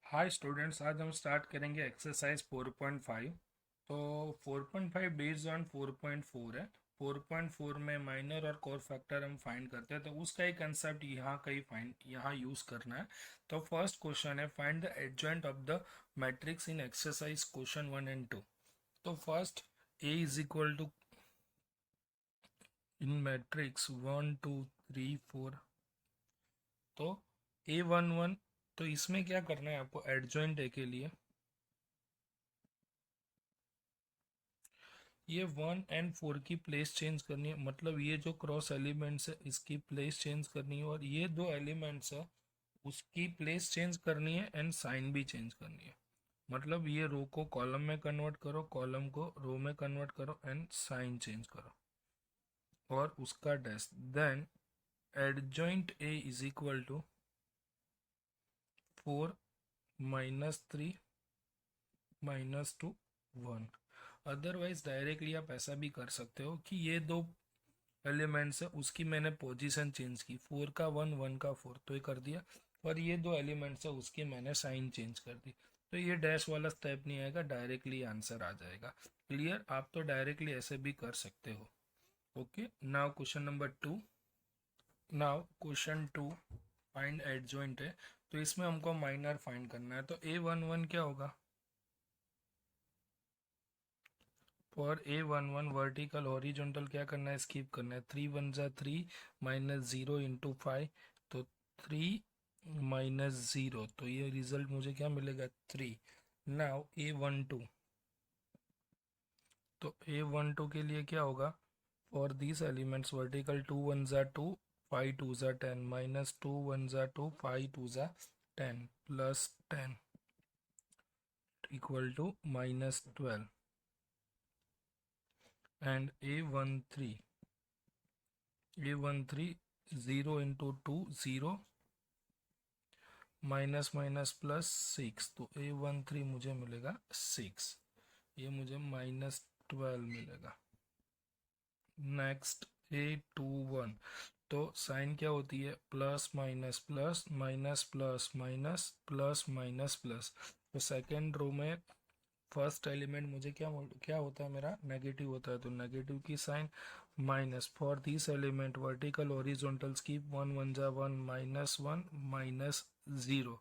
Hi students, आज हम start करेंगे एक्सरसाइज 4.5। तो 4.5 बेस्ड ऑन 4.4 है। 4.4 में माइनर और कोर फैक्टर हम फाइंड करते हैं, तो उसका ही कंसेप्ट यहाँ यूज करना है। तो फर्स्ट क्वेश्चन है, find the adjoint of the matrix in exercise question 1 and 2। तो first A is equal to in matrix 1 2 3 4। तो A11, तो इसमें क्या करना है आपको, एडजॉइंट ए के लिए ये 1 और 4 की प्लेस चेंज करनी है। मतलब ये जो क्रॉस एलिमेंट्स है इसकी प्लेस चेंज करनी है, और ये दो एलिमेंट्स है उसकी प्लेस चेंज करनी है एंड साइन भी चेंज करनी है। मतलब ये रो को कॉलम में कन्वर्ट करो, कॉलम को रो में कन्वर्ट करो एंड साइन चेंज करो और उसका dash. Then adjoint A is equal to 4 - 3 - 2 1। Otherwise directly आप ऐसा भी कर सकते हो कि ये दो एलिमेंट्स है उसकी मैंने पोजीशन चेंज की, 4 का 1 1 का 4 तो ये कर दिया, और ये दो एलिमेंट्स है उसकी मैंने साइन चेंज कर दी। तो ये डैश वाला स्टेप नहीं आएगा, डायरेक्टली आंसर आ जाएगा। क्लियर? आप तो डायरेक्टली ऐसे भी कर सकते हो। Okay, now question number 2। Now question 2, find adjoint है। तो इसमें हमको माइनर फाइंड करना है। तो A11 क्या होगा? फॉर A11 वर्टिकल हॉरिजॉन्टल क्या करना है, स्किप करना है। 3 1 जा 3 -0 इंटू 5, तो 3 -0, तो ये रिजल्ट मुझे क्या मिलेगा, 3। नाउ A12, तो A12 के लिए क्या होगा, फॉर दिस एलिमेंट्स वर्टिकल 2 1 जा 2 5 2 जा 10 -2 1 जा 2 5 2 जा 10 plus 10 equal to -12। And A13 0 into 2 0 minus minus plus 6, तो A13 मुझे मिलेगा 6, ये मुझे -12 मिलेगा। नेक्स्ट A21, तो साइन क्या होती है, plus minus plus minus plus minus plus minus plus. तो सेकेंड रो में फर्स्ट एलिमेंट मुझे क्या क्या होता है, मेरा नेगेटिव होता है, तो नेगेटिव की sign minus. For this element vertical horizontals की 1 1 जा 1 -1 -0,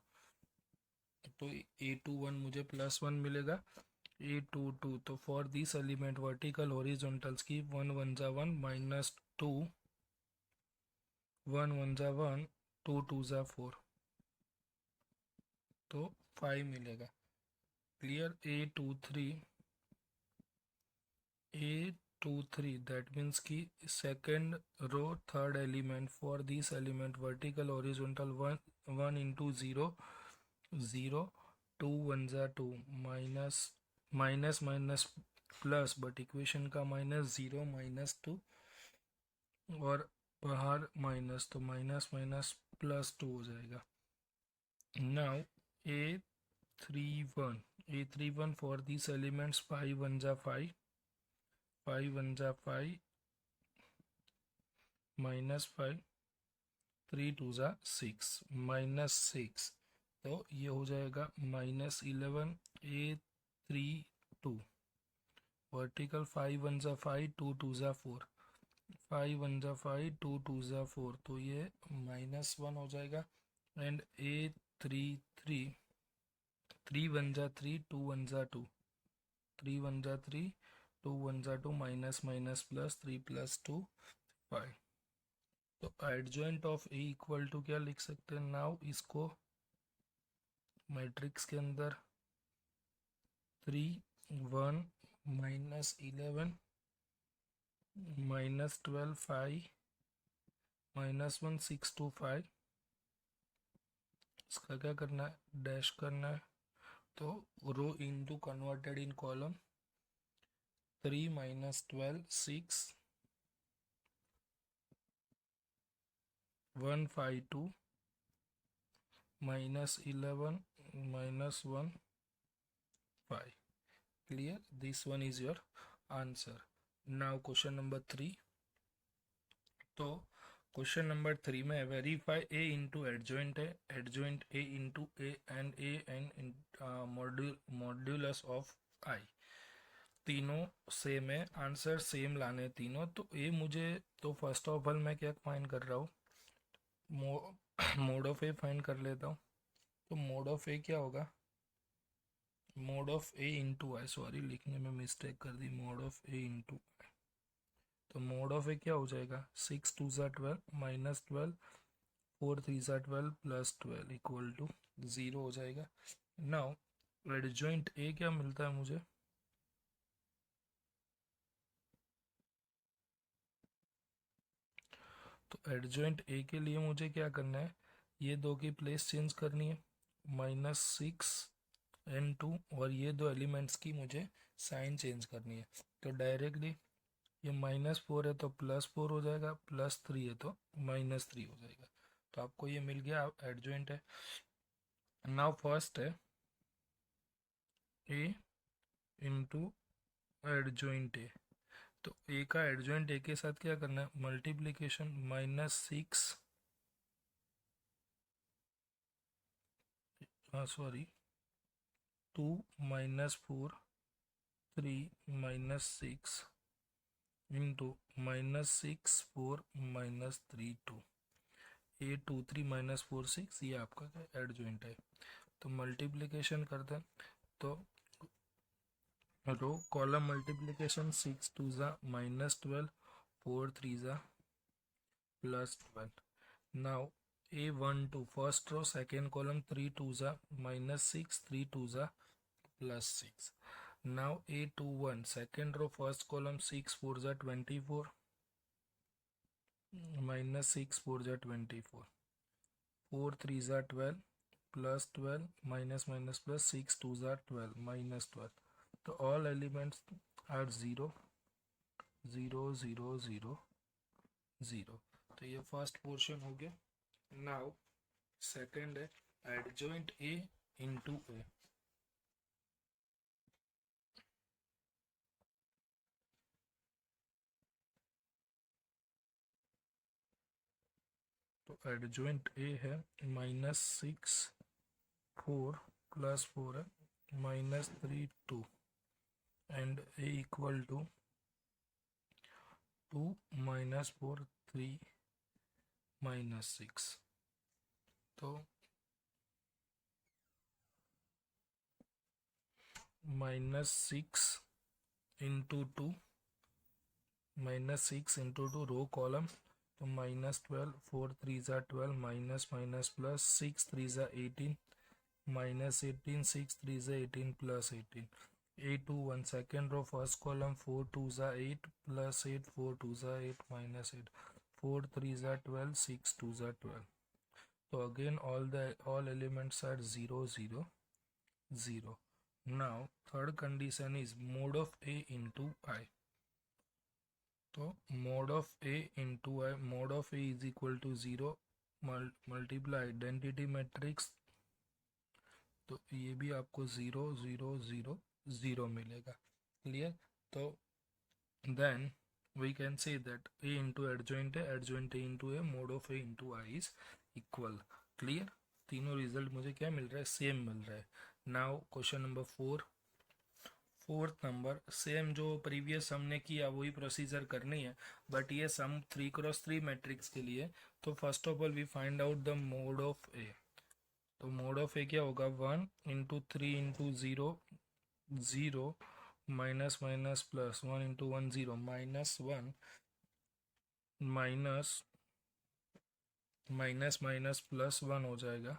तो A21 मुझे +1 मिलेगा। A22, तो for this element vertical horizontals की 1 1 जा 1 -2 1 1 जा 1 2 2 जा 4, तो 5 मिलेगा। क्लियर? A23 दैट मीन्स की second row third element, for this element vertical horizontal 1 1 into 0 0 2 1 जा 2 minus minus minus plus, but equation का -0 -2 और बाहर माइनस, तो माइनस माइनस +2 हो जाएगा। Now A31 for this elements 5 1 जा 5 5 1 जा 5 -5 3 2 जा 6 -6, तो ये हो जाएगा -11। A32 वर्टिकल 5 1 जा 5 2 2 जा 4 5 1 जा 5 2 2 जा 4, तो ये -1 हो जाएगा। एंड A33 3 1 जा 3 2 1 जा 2 3 1 जा 3 2 1 जा 2 माइनस माइनस प्लस 3 + 2 5। तो adjoint of A equal to क्या लिख सकते हैं, नाउ इसको मैट्रिक्स के अंदर 3 1 -11 -12 5 -1 6 2 5, इसका क्या करना है, डैश करना है। तो रो into converted in column, 3 -12 6 1 5 2 -11 -1 5। Clear? This one is your answer. Now question number 3। तो क्वेश्चन नंबर 3 में वेरीफाई ए इंटू एडजॉइंट है, adjoint A into A n modulus of I, तीनों सेम है, आंसर सेम लाने तीनों। तो ए मुझे, तो फर्स्ट ऑफ ऑल मैं क्या फाइंड कर रहा हूँ, मोड ऑफ ए फाइंड कर लेता हूँ। तो मोड ऑफ ए क्या होगा, mode of A into I, sorry लिखने में मिस्टेक कर दी, mode of A into I. तो मोड ऑफ ए क्या हो जाएगा, 6 2 12 माइनस 12, 4 3 12 प्लस 12 इक्वल टू 0 हो जाएगा। नाउ एडजॉइंट ए क्या मिलता है मुझे, तो एडजॉइंट ए के लिए मुझे क्या करना है, ये दो की प्लेस चेंज करनी है, -6 n2, और ये दो एलिमेंट्स की मुझे साइन चेंज करनी है। तो डायरेक्टली ये -4 है तो +4 हो जाएगा, +3 है तो -3 हो जाएगा। तो आपको ये मिल गया, एडजॉइंट है। नाउ फर्स्ट है ए इंटू एडजॉइंट ए। तो ए का एडजॉइंट ए के साथ क्या करना है, मल्टीप्लीकेशन, -6, सॉरी 2 -4 3 -6 इंटू -6 4 -3 2, 8 2 3 -4 6, ये आपका क्या एडजॉइंट है। तो मल्टीप्लीकेशन करते हैं, तो row column multiplication, 6 2 -12, 4 3 +12। Now A12 first row second column, 3 2 -6, 3 2 +6। Now A21 second row first column, 6 4 24, -6 4 24, 4 3 12, +12, minus minus plus, 6 2 12, -12। तो ऑल एलिमेंट्स आर 0 0 0 0 0। तो ये फर्स्ट पोर्शन हो गया। नाउ सेकंड है एडजॉइंट ए इंटू ए। तो एडजॉइंट ए है -6 4 +4 है, -3 2, एंड ए इक्वल टू 2 -4 3 -6। तो -6 इंटू 2, -6 इंटू 2 रो कॉलम, तो -12, 4 3 12, minus minus plus, 6 3 18, -18, 6 3 18 plus 18। A21 second row first column, 4 2 8 plus 8, 4 2 8 -8, 4 3 12, 6 2 12। तो again all elements are 0 0 0। now third condition is mode of A into I। तो mod of A into I, mod of A is equal to 0 multiply identity matrix, तो ये भी आपको 0 0 0 0 मिलेगा। Clear. तो then we can say that A into adjoint है, adjoint A into A, mod of A into I is equal. Clear. तीनों result मुझे क्या मिल रहा है, सेम मिल रहा है। Now question number 4, fourth number, same जो प्रीवियस हमने किया वही प्रोसीजर करनी है, बट ये सम 3x3 मैट्रिक्स के लिए। तो first of all we find out the mod of A. तो मोड ऑफ ए क्या होगा, 1 into 3 into 0 0, minus minus plus, 1 into 1 0, -1, minus minus minus +1 हो जाएगा,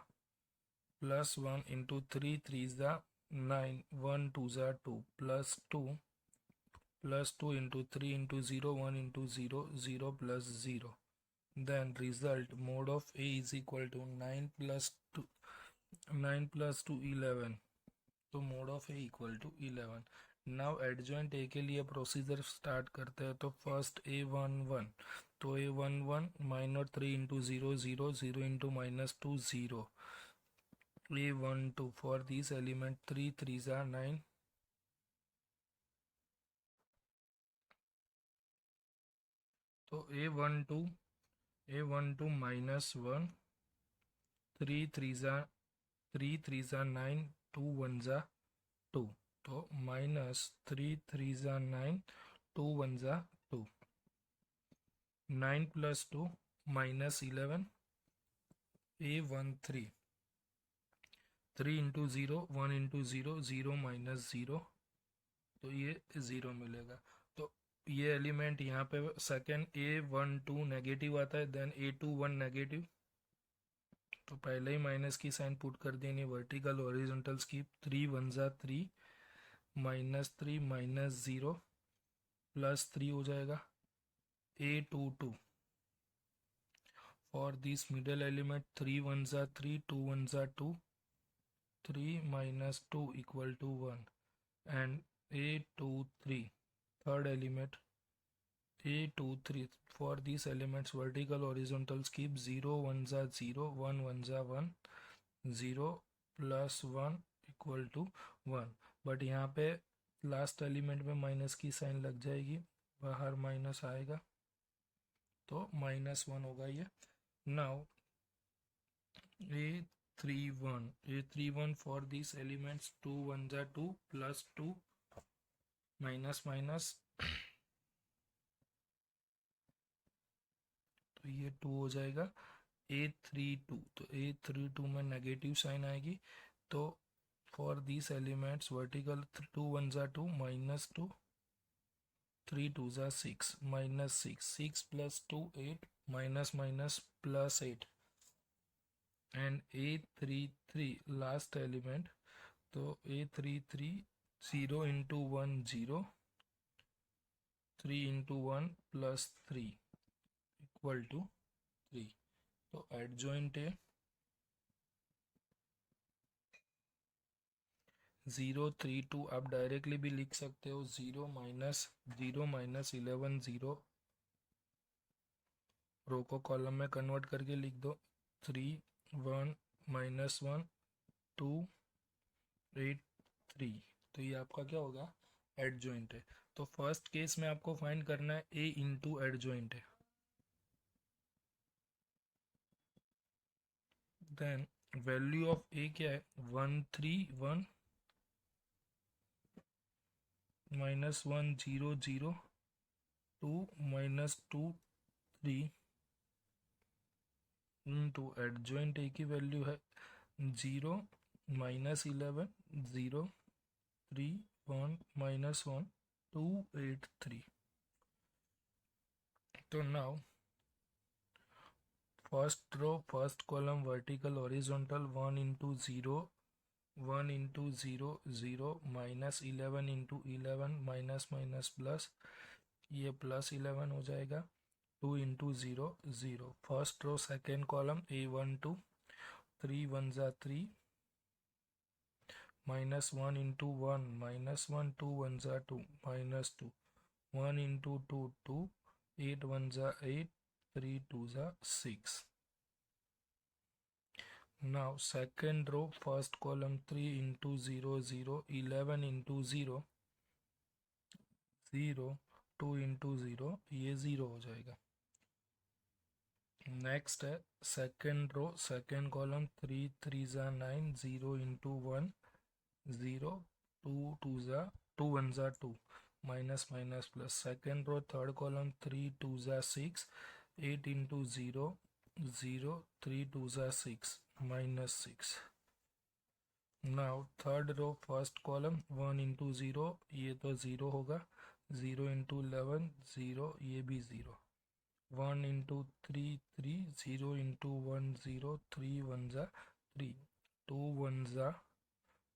+1 into 3 3 9, 1 2 2, +2, +2 into 3 into 0, 1 into 0 0 plus 0। Then result mod of A is equal to 9 + 2, 9 + 2 11। तो mod of A equal to 11। Now adjoint A के लिए procedure start करते हैं। तो first A11, तो A11 minus 3 into 0 0 0 into -2 0। A12 for this element, 3 3 9, तो A12 A12 minus 1, 3 3 जा 9, 2 1 जा 2, तो minus 3 3 जा 9, 2 1 जा 2, 9 plus 2 minus 11, A13, 3 into 0, 1 into 0, 0 minus 0, तो ये 0 मिलेगा। तो ये एलिमेंट यहाँ पे सेकेंड A12 नेगेटिव आता है, देन A21 नेगेटिव, तो पहले ही माइनस की साइन पुट कर देनी वर्टिकल हॉरिजॉन्टल की। 3 1 जा 3, -3 माइनस 0 प्लस 3 हो जाएगा। A22 for this middle element 3 1 जा 3, 2 1 जा 2, 3 minus 2 equal to 1, and A23 third element, A23 for these elements vertical horizontals keep 0 1 जा 0, 1 1 जा 1, 0 plus 1 equal to 1, बट यहाँ पे लास्ट एलिमेंट में माइनस की साइन लग जाएगी, बाहर माइनस आएगा तो -1 होगा ये। Now A31 for these elements 2 1 जा 2 plus 2 माइनस माइनस, तो ये 2 हो जाएगा। A32, तो A32 में नेगेटिव साइन आएगी, तो फॉर दिस एलिमेंट्स वर्टिकल 2 1 जा 2 -2, 3 2 जा 6 -6, 6 plus 2 8, minus minus plus 8, and A33 last element, तो A33 0 into 1 0, 3 into 1 plus 3 equal to 3, तो एडजॉइंट है 0 3 2, आप डायरेक्टली भी लिख सकते हो 0 माइनस 11 0, रो को कॉलम में कन्वर्ट करके लिख दो, 3 1 -1 2 8 3, तो ये आपका क्या होगा, एडजॉइंट है। तो फर्स्ट केस में आपको फाइंड करना है A इंटू एडजॉइंट है, देन वैल्यू ऑफ A क्या है 1 3 1 -1 0 0 2 -2 3 इंटू एडजॉइंट A की वैल्यू है 0 -11 0 3 1 -1 2 8 3। तो now first row first column vertical horizontal 1 into 0 1 into 0 0 -11 into 11 minus minus plus, ये +11 हो जाएगा, 2 into 0 0, first row second column A12 3 1 जा 3, -1 into 1 -1, 2 1 जा 2 -2, 1 into 2 2, 8 1 जा 8, 3 2 जा 6। Now second row first column 3 into 0 0, 11 into 0 0, 2 into 0, ये 0 हो जाएगा। नेक्स्ट है सेकेंड रो सेकेंड कॉलम 3 3 जा 9, 0 into 1 0, 2 2 जा 2 1 जा 2, minus minus plus, second row third column 3 2 जा 6, 8 into 0 0, 3 2 जा 6 -6। Now third row first column 1 into 0, ये तो 0 होगा, 0 into 11 0, ये भी 0, 1 into 3 3, 0 into 1 0, 3 1 जा 3, 2 1 जा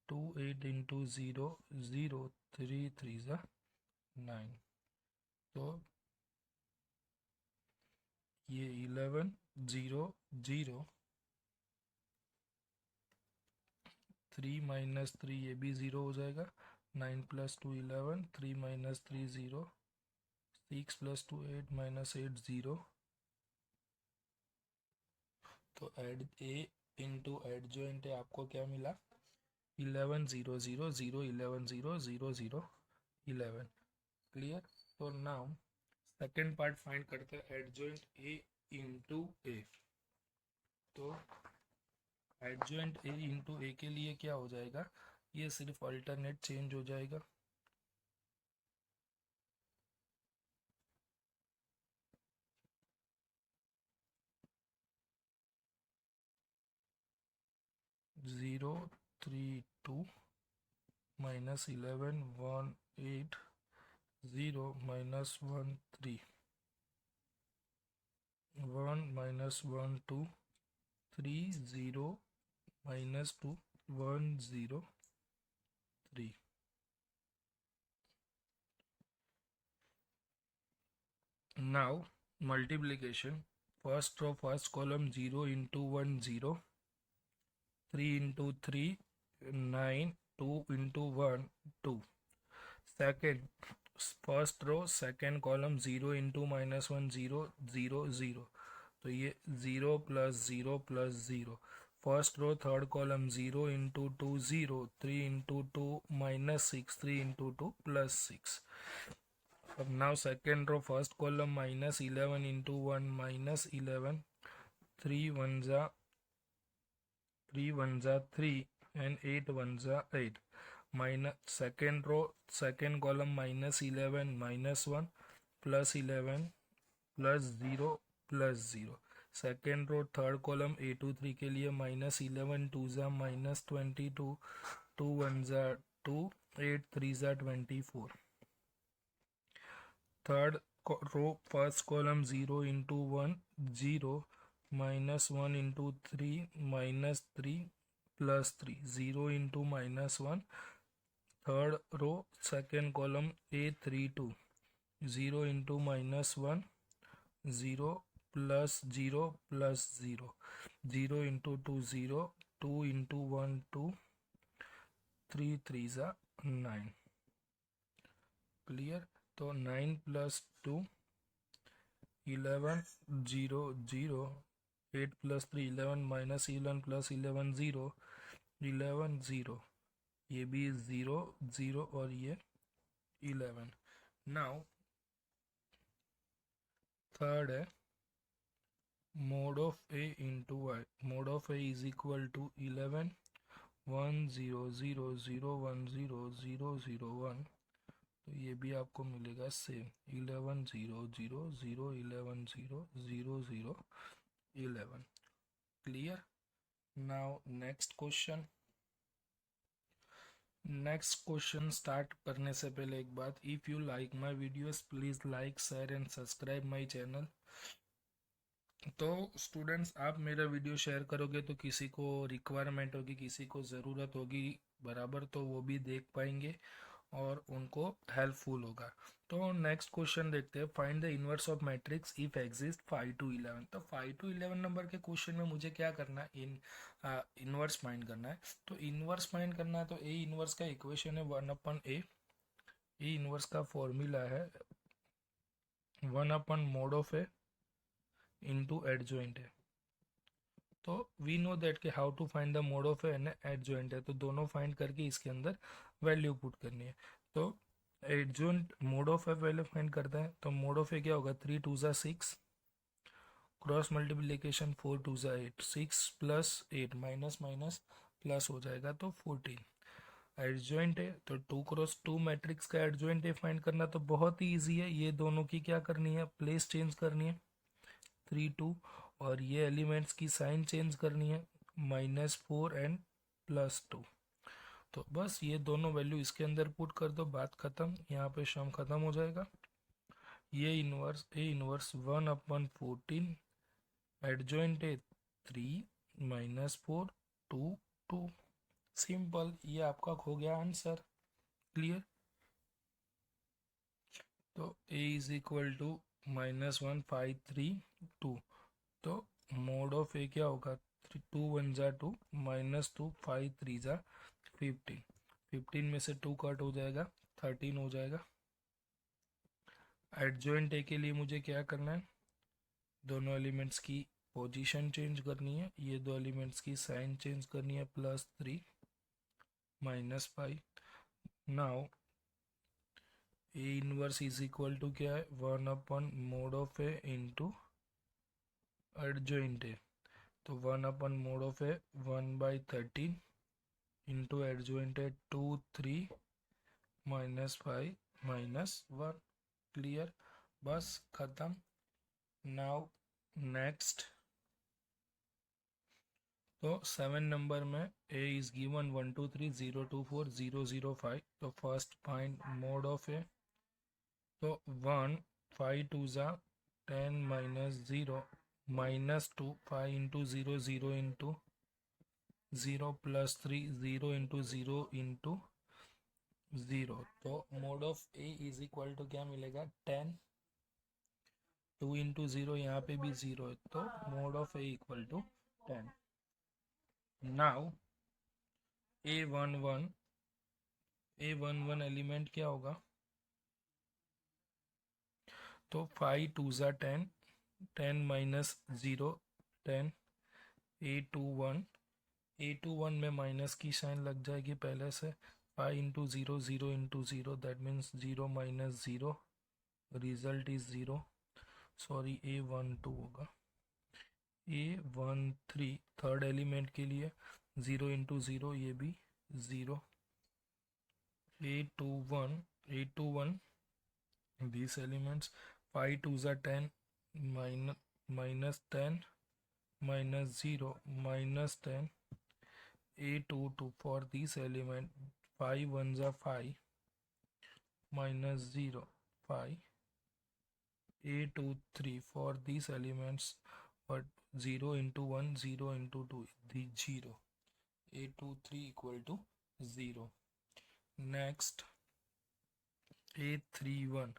2, 8 into 0 0, 3 3 जा 9, तो ये 11 0 0, 3 -3, ये भी 0 हो जाएगा, 9 + 2 11, 3 -3 0, 6 + 2 8 -8 0, तो एड A इंटू एडजॉइंट है, आपको क्या मिला 11 0 0 0 11 0 0 0 11। क्लियर। तो नाउ सेकेंड पार्ट फाइंड करते हैं एडजॉइंट A इंटू ए, तो एडजॉइंट ए इंटू ए के लिए क्या हो जाएगा, ये सिर्फ अल्टरनेट चेंज हो जाएगा। Zero 3 2 minus 11 1 8 0 minus 1 3 1 minus 1 2 3 0 minus 2 1 0 3। Now multiplication, first row first column 0 into 1 0, 3 into 3 9, 2 into 1 2. Second, first row second column 0 into minus 1 0 0 0, तो ये 0 plus 0 plus 0. First row third column 0 into 2 0, 3 into 2 minus 6, 3 into 2 plus 6. अब now second row first column minus 11 into 1 minus 11, 3 1 जा 3 and 8 1 जा 8. Minus second row second column minus 11 minus 1 plus 11 plus 0 plus 0. Second row third column A to 3 के लिए minus 11 2 जा minus 22, 2 1 जा 2, 8 3 जा 24. Third row first column 0 into 1 0 minus 1 into 3 minus 3 plus 3, 0 into minus 1. Third row second column A 3 2, 0 into minus 1 0 plus 0 plus 0, 0 into 2 0, 2 into 1 2, 3 3 जा 9. Clear. तो 9 plus 2 11 0 0, 8 plus 3 11 minus 11 plus 11 0, 11 0, ये भी 0 0 और ये 11. नाउ थर्ड है mod of a into y. Mod of a is equal to 11 1 0 0 0 1 0 0 0 1, तो ये भी आपको मिलेगा same 11 0 0 0 11 0 0 0 11. Clear. Now next question. Next question start करने से पहले एक बात, if you like my videos please like share and subscribe my channel. तो स्टूडेंट्स, आप मेरा वीडियो शेयर करोगे तो किसी को रिक्वायरमेंट होगी, किसी को ज़रूरत होगी बराबर, तो वो भी देख पाएंगे और उनको हेल्पफुल होगा। तो नेक्स्ट क्वेश्चन देखते हैं, find the inverse of matrix if exist 5 to 11। तो 5 to 11 नंबर के क्वेश्चन में मुझे क्या करना है, इनवर्स फाइंड करना है। तो इनवर्स फाइंड करना है तो ए इनवर्स का इक्वेशन है 1/a। ए इनवर्स का फॉर्मूला है 1/mod of A into adjoint है। तो वी नो दैट कि how to find the mod of A and adjoint है, तो दोनों फाइंड करके इसके अंदर वैल्यू पुट करनी है। तो adjoint mode of A value find करते हैं, तो मोड ऑफ ए क्या होगा 3 2 जा 6, क्रॉस मल्टीप्लीकेशन 4 2 जा 8, 6 प्लस 8 माइनस माइनस प्लस हो जाएगा तो 14। एडजॉइंट है तो 2 क्रॉस 2 मैट्रिक्स का एडजॉइंट है फाइंड करना, तो बहुत ही ईजी है। ये दोनों की क्या करनी है, प्लेस चेंज करनी है 3 2, और ये एलिमेंट्स की साइन चेंज करनी है -4 एंड +2। तो बस ये दोनों वैल्यू इसके अंदर पुट कर दो, बात खत्म, यहाँ पे सम खत्म हो जाएगा। ये इनवर्स ए इनवर्स 1/14, एडजॉइंट है 3 -4 2 2। सिंपल, ये आपका हो गया आंसर। क्लियर। तो ए इज इक्वल टू -1 5 3 2, तो मोड ऑफ ए क्या होगा 2 1 जा 2 -2 5 3 जा 15, 15 में से 2 कट हो जाएगा 13 हो जाएगा। एडजॉइंट ए के लिए मुझे क्या करना है, दोनों एलिमेंट्स की पोजीशन चेंज करनी है, ये दो एलिमेंट्स की साइन चेंज करनी है +3 -5। Now A inverse is equal to क्या है 1/mod of A into adjoint है तो 1/mod है 1/13 इंटू एडजॉइंट है 2 3 -5 -1। क्लियर, बस खत्म। नाउ नेक्स्ट, तो 7 नंबर में ए इज गिवन 1 2 3 0 2 4 0 0 5। तो first find mod of A. तो 1 5 2 ज़ा 10 -0 -2 5 इंटू 0 0 इंटू 0 +3 0 इंटू 0 इंटू 0। तो mod of A is equal to क्या मिलेगा 10। 2 इंटू 0 यहाँ पे भी 0 है तो mod of A equal to 10। Now A11 element क्या होगा? तो 5 2 ज़ा 10 10 -0 10 A21 में माइनस की साइन लग जाएगी पहले से। 5 into 0 0 into 0 that means 0 -0 result is 0। Sorry A12 होगा। A13 थर्ड एलिमेंट के लिए 0 इंटू 0 ये भी 0। A21 these elements 5 2 ज़ा 10 -10 -0 -10 A22 for this element 5 1 ज़ा 5 -0 5 A23 for these elements but 0 into 1 0 into 2 the 0 A23 equal to 0. Next A31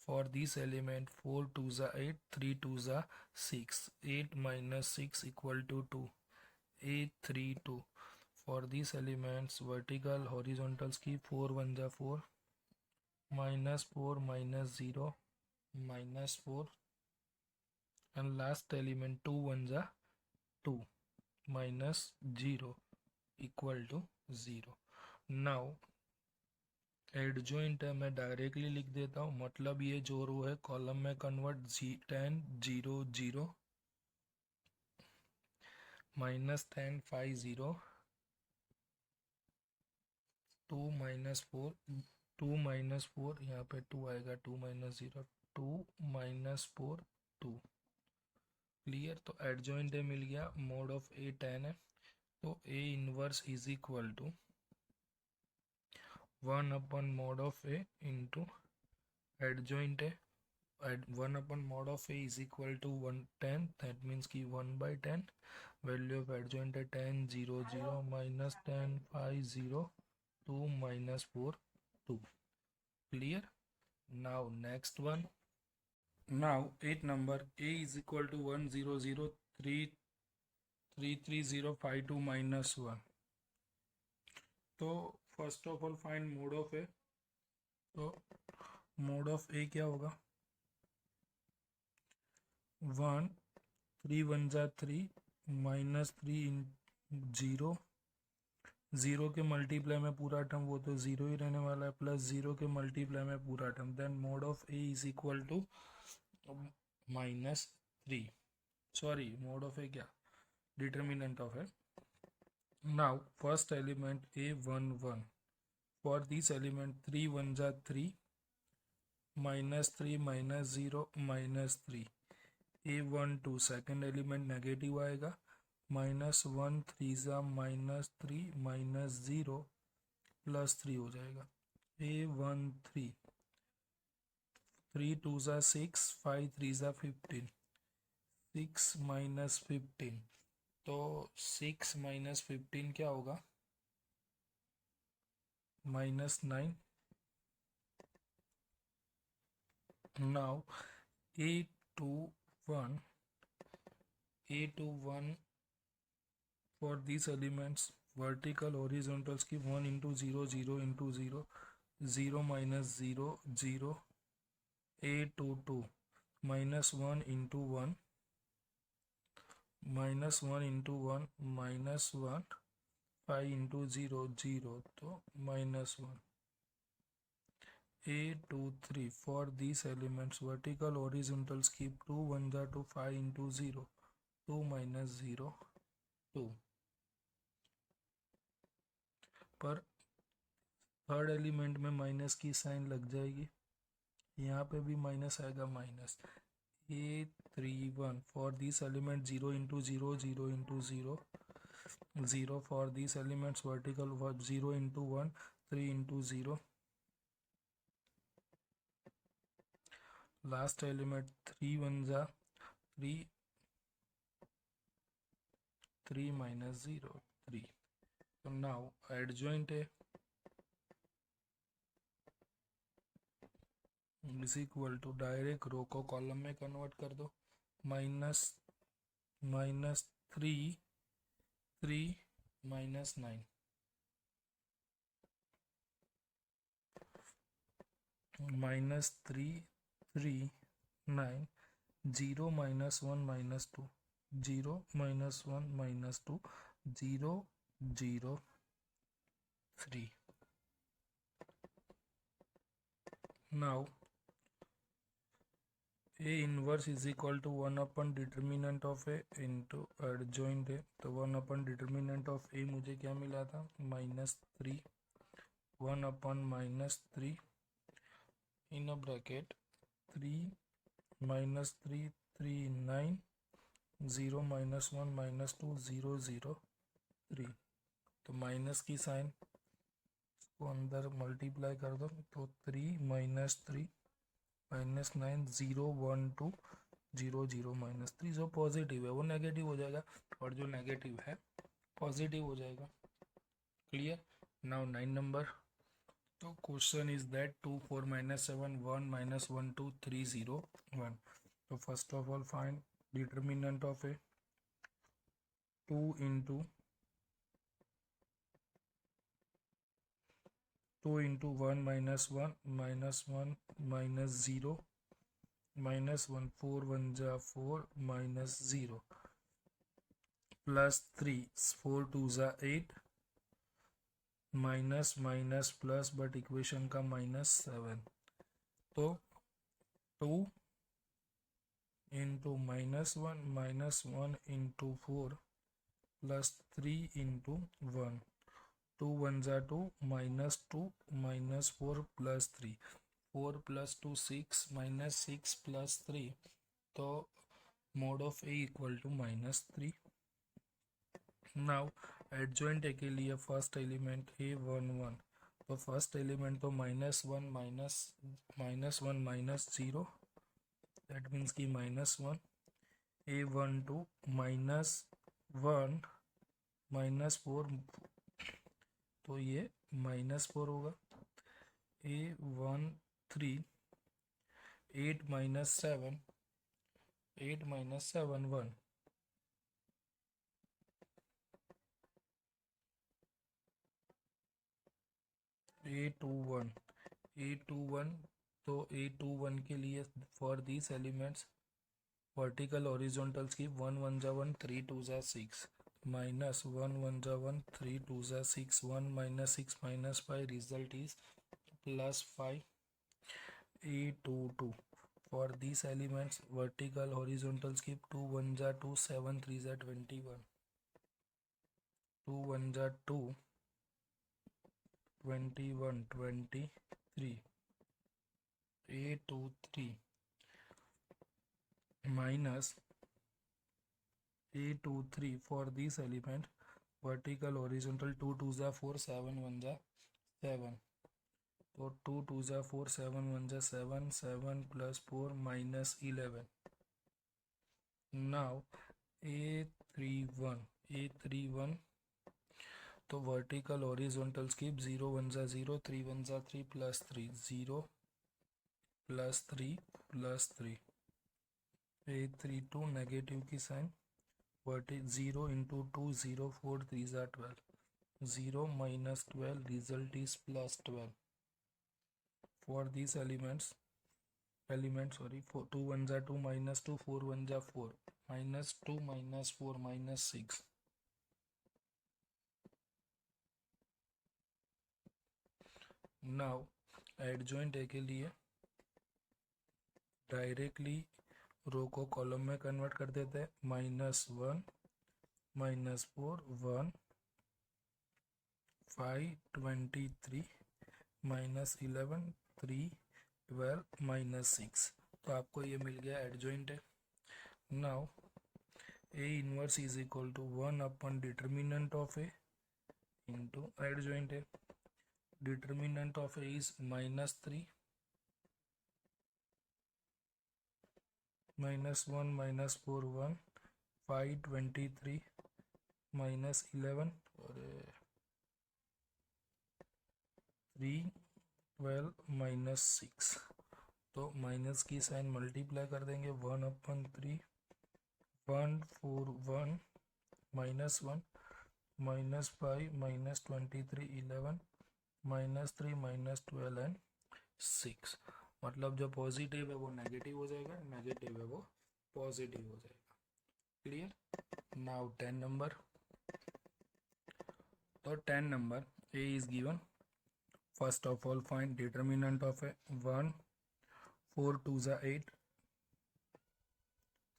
for this element 4 2 ज़ा 8 3 2 ज़ा 6 8 -6 equal to 2 A32 for these elements vertical horizontals की 4 1 ज़ा 4 -4 -0 -4 and last element 2 1 ज़ा 2 -0 equal to 0. Now adjoint है मैं directly लिख देता हूँ, मतलब ये जो रो है कॉलम में कन्वर्ट 10 0 0 -10 5 0 2 -4 2 -4 यहाँ पे 2 आएगा 2 -0 2 -4 2। क्लियर, तो एडजॉइंट है मिल गया। मोड ऑफ ए 10 है तो A inverse is equal to 1/mod of A into adjoint है 1/mod of A is equal to 110 that means की 1/10। वैल्यू ऑफ एडजॉइंट है 10 0 0 -10 5 0 2 -4 2। Clear. Now next one. Now 8 number A is equal to 1 0 0 3 3 3 0 5 2 -1। तो first of all find mod of A. तो mod of A क्या होगा? 1 3 1 ज़ा 3 -3 0 0 के multiply में पूरा टर्म वो तो 0 ही रहने वाला है प्लस 0 के मल्टीप्लाई में पूरा term then mod of A is equal to -3। Sorry mod of A क्या, determinant of A. Now first element A11 for this element 3 1 ज़ा 3 -3 -0 -3 A12 सेकेंड एलिमेंट नेगेटिव आएगा -1 3 ज़ा -3 -0 +3 हो जाएगा। A13 3 2 ज़ा 6 5 3 ज़ा 15 6 -15 तो 6 -15 क्या होगा? -9। Now A21 for these elements vertical horizontals की 1 into 0 0 into 0 0 -0 0 A22 -1 into 1 -1 into 1 -1 5 into 0 0 तो -1। A23 for these elements vertical horizontals keep 2 1 ज़ा 2 5 into 0 2 माइनस 0 2 पर थर्ड एलिमेंट में माइनस की साइन लग जाएगी, यहाँ पे भी माइनस आएगा, minus A31 for this element 0 into 0 0 into 0 0 for these elements vertical 0 into 1 3 into 0 last element 3 1 जा 3 3 minus 0 3. So now adjoint A is equal to direct row को कॉलम में कन्वर्ट कर दो, minus 3 3 minus 9 minus 3 3 9 0 minus 1 minus 2 0 minus 1 minus 2 0 0 3. Now A inverse is equal to 1 upon determinant of A into adjoint A. तो 1 upon determinant of A मुझे क्या मिला था, -3 1 upon -3 in a bracket 3 minus 3 3 9 0 minus 1 minus 2 0 0 3. तो minus की sign को अंदर multiply कर दो, तो 3 minus 3 minus 9 0 1 2 0 0 minus 3. जो पॉजिटिव है वो नेगेटिव हो जाएगा और जो नेगेटिव है पॉजिटिव हो जाएगा. क्लियर. Now 9 number. तो question is that 2 4 minus 7 1 minus 1 2 3 0 1. तो first of all find determinant of A. 2 into 1 minus 1 minus 1 minus 0 minus 1 4 1 जा 4 minus 0 plus 3 4 2 जा 8 minus minus plus but equation का -7. तो 2 into -1 into 4 plus 3 into 1 2 1 जा 2 -2 -4 plus 3 4 plus 2 6 -6 plus 3. तो mod of A equal to -3. Now adjoint A के लिए first element A11. तो first element तो -1 माइनस 0, दैट मीन्स कि -1. A12 -1 -4, तो ये -4 होगा. A13 8 minus 7 8 minus 7 1. A21 तो A21 के लिए for this elements vertical horizontals की 1 1 जा 1 3 2 जा 6 माइनस 1 1 जा 1 3 2 जा 6 1 minus 6 minus 5 result is +5. A22 for these elements vertical horizontals की 2 1 जा 2 7 3 जा 21 2 1 जा 2 21 23. A23 minus A23 for this element vertical horizontal 2 2 जा 4 7 1 जा 7. तो 2 2 जा 4 7 1 जा 7 7 plus 4 minus 11. Now A31 तो वर्टिकल हॉरिजॉन्टल स्कीप 0 1 जा 0 3 1 जा 3 plus 3 0 plus 3 plus 3. A32 negative की साइन, 0 into 2 0 4 3 जा 12 0 minus 12 result is +12. for these elements 2 1 जा 2 -2 4 1 जा 4 -2 -4 -6. नाउ एडजॉइंट ए के लिए डायरेक्टली रो को कॉलम में कन्वर्ट कर देते हैं, -1 -4 1 5 23 -11 3 12 -6। तो आपको ये मिल गया एडजॉइंट है। Now A inverse is equal to 1 upon determinant of A into adjoint है। डिटर्मिनेंट ऑफ A इज -3 -1 -4 1 5 23 -11 और 3 12 -6। तो माइनस की साइन मल्टीप्लाई कर देंगे, 1/3 1 4 1 -1 -5 -23 11 -3 -12 एंड 6। मतलब जो पॉजिटिव है वो नेगेटिव हो जाएगा, नेगेटिव है वो पॉजिटिव हो जाएगा। क्लियर। Now 10 number. तो 10 number A is given. First of all find determinant of A 1 4 2 8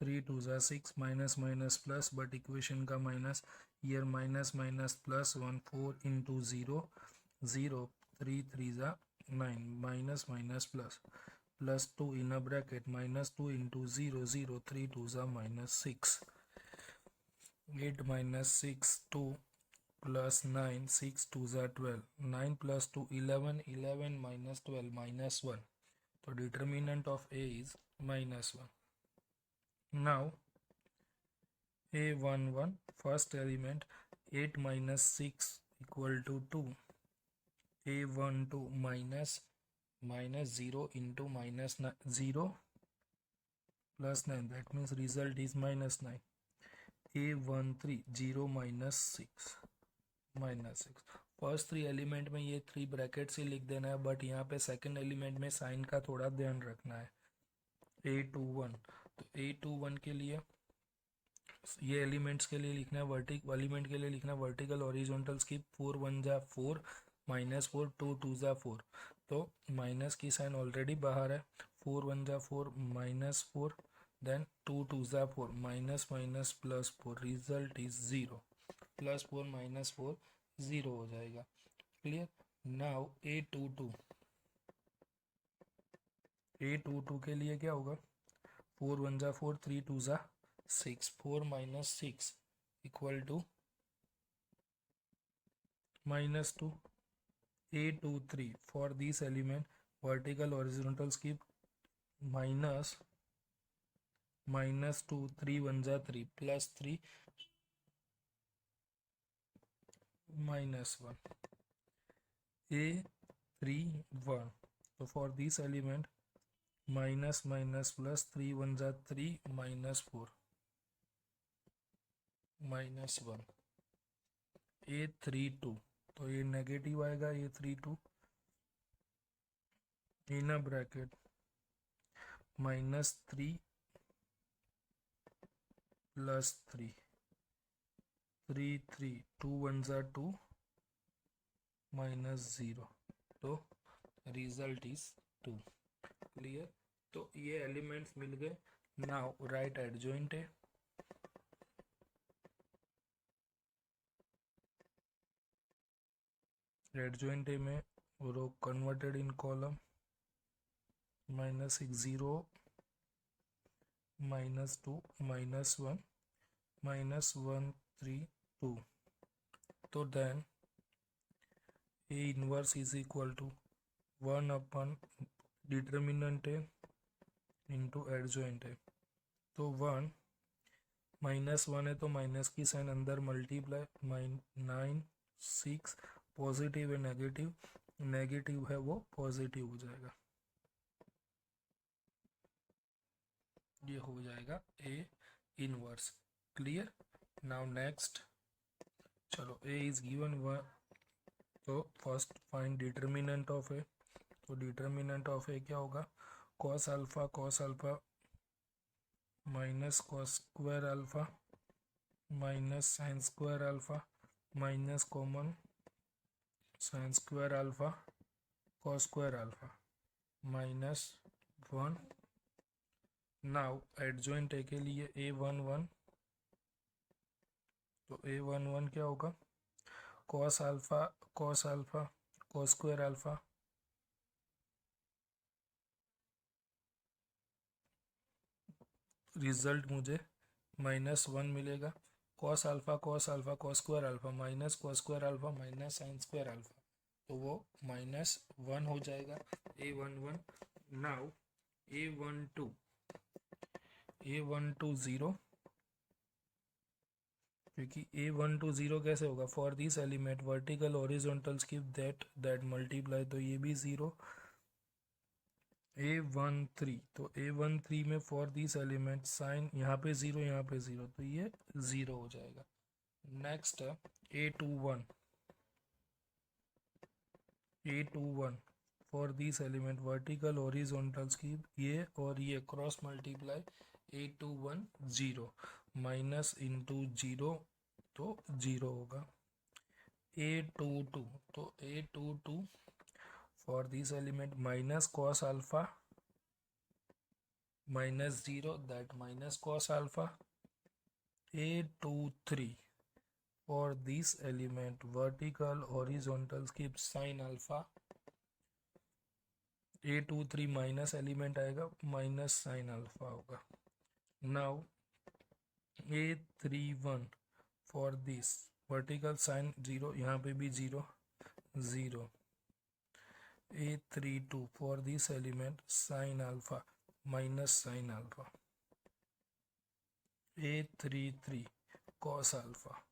3 2 6 minus minus plus, but equation का minus, here minus minus plus 1 4 into 0 0 3 3 9 minus minus plus plus 2 in a bracket -2 into 0 0 3 2 -6 8 -6 2 plus 9 6 2 12 9 plus 2 11 11 -12 -1। तो determinant of A is -1। Now A11 first element 8 minus 6 equal to 2. A12 minus 0 into -0 plus 9, that means result is -9. A13 0 -6 first 3 element में ये 3 bracket से लिख देना है, but यहाँ पे second element में साइन का थोड़ा ध्यान रखना है। A21, तो A21 के लिए ये एलिमेंट्स के लिए लिखना है, एलिमेंट के लिए लिखना है वर्टिकल हॉरिजॉन्टल स्किप 4 1 जा 4 -4 2 2 जा 4। तो माइनस की साइन ऑलरेडी बाहर है, 4 1 जा 4 -4 देन 2 2 जा 4 minus minus plus 4, result is 0। +4 -4 0 हो जाएगा। क्लियर। नाउ A22 के लिए क्या होगा, 4 1 जा 4 3 2 जा 6 4 -6 equal to -2। A23 for this element vertical horizontal skip -2 3 1 जा 3 +3 -1 A31। तो for this element minus minus plus 3 1 जा 3 -4 -1 A32। तो ये नेगेटिव आएगा, A32 इन अ ब्रैकेट -3 + 3 3 3 2 1 जा 2 -0। तो रिजल्ट इज 2। क्लियर। तो ये एलिमेंट्स मिल गए। नाउ राइट एडजॉइंट है। एडजॉइंट ए में रो कन्वर्टेड इन कॉलम -6 0 -2 -1 -1 3 2। तो then A inverse is equal to 1 upon determinant है इंटू एडजॉइंट है। तो 1 -1 है तो माइनस की साइन अंदर मल्टीप्लाई 9 6 पॉजिटिव है नेगेटिव, नेगेटिव है वो पॉजिटिव हो जाएगा, ये हो जाएगा A inverse. Clear. Now next, चलो ए इज गिवन 1, तो first find determinant of A. तो डिटर्मिनेंट ऑफ ए क्या होगा, cos alpha minus cos square alpha minus sine square alpha minus common sine square alpha cos square alpha -1 now adjoint A के लिए A11, तो A11 क्या होगा, cos alpha cos square alpha, result मुझे -1 मिलेगा। Cos alpha cos square alpha minus cos square alpha minus sine square alpha, तो वो -1 हो जाएगा। A11 नाउ A12 0, क्योंकि A12 0 कैसे होगा, for this element vertical horizontal skip that multiply, तो ये भी 0। A13, तो A13 में फॉर दिस एलिमेंट साइन यहाँ पे 0 यहाँ पे 0, तो ये 0 हो जाएगा। नेक्स्ट है A21 for this element vertical horizontal skip, ये और ये cross multiply, A21 0 minus into 0, तो 0 होगा। A22, तो A22 for this element minus cos alpha minus 0 that minus cos alpha. A23 for this element vertical horizontal skip sin alpha, A23 minus element आएगा minus sine alpha होगा। Now A31 for this vertical sine 0, यहाँ पे भी 0 0। A32 for this element sine alpha minus sine alpha. A33 cos alpha.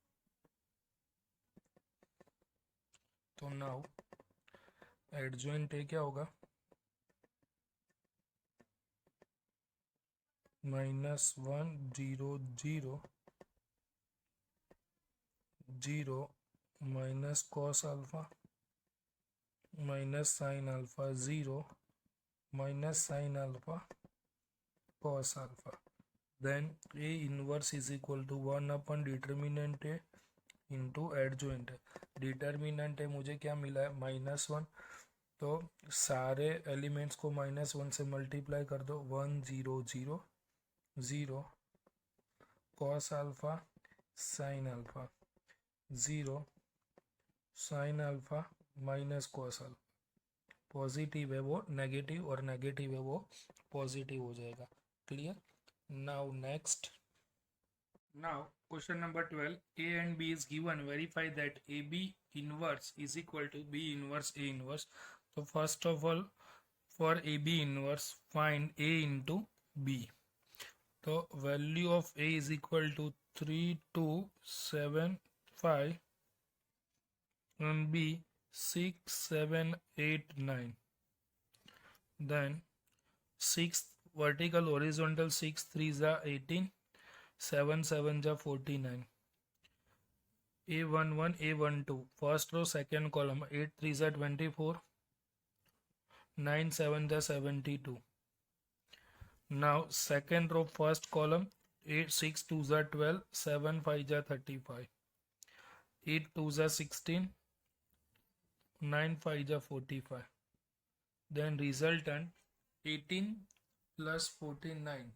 तो now adjoint A क्या होगा, -1 0 0 0 minus cos alpha minus sine alpha 0 minus sine alpha cos alpha. Then A inverse is equal to 1 upon determinant A into adjoint है। Determinant है मुझे क्या मिला है, -1, तो सारे एलिमेंट्स को -1 से मल्टीप्लाई कर दो, 1 0 0 0 cos alpha sign alpha 0 sign alpha minus cos alpha. Positive है वो नेगेटिव और नेगेटिव है वो पॉजिटिव हो जाएगा। Clear. Now next, now question number 12, A and B is given, verify that AB inverse is equal to B inverse A inverse। तो first of all for AB inverse find A into B। तो value of A is equal to 3275 and B 6789। then 6 vertical horizontal 6 3s are 18, 7 7s are 49। A11 A12 first row second column 8 3s are 24, 9 7s are 72। now second row first column 8 6 2s are 12, 7 5s are 35, 8 2s are 16, 9 5s are 45। then resultant 18 plus 49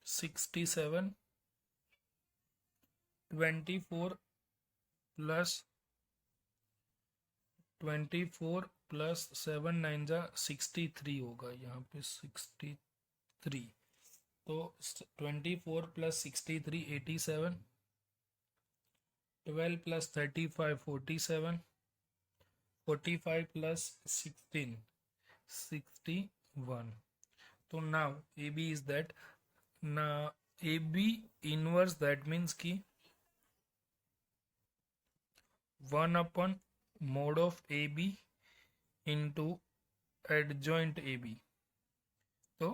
67, 24 plus 7 9 जा 63 होगा यहाँ पे 63। तो 24 plus 63 87, 12 plus 35 47, 45 plus 16 61। तो now AB is that, now AB inverse that means कि 1 upon mod of AB into adjoint AB। तो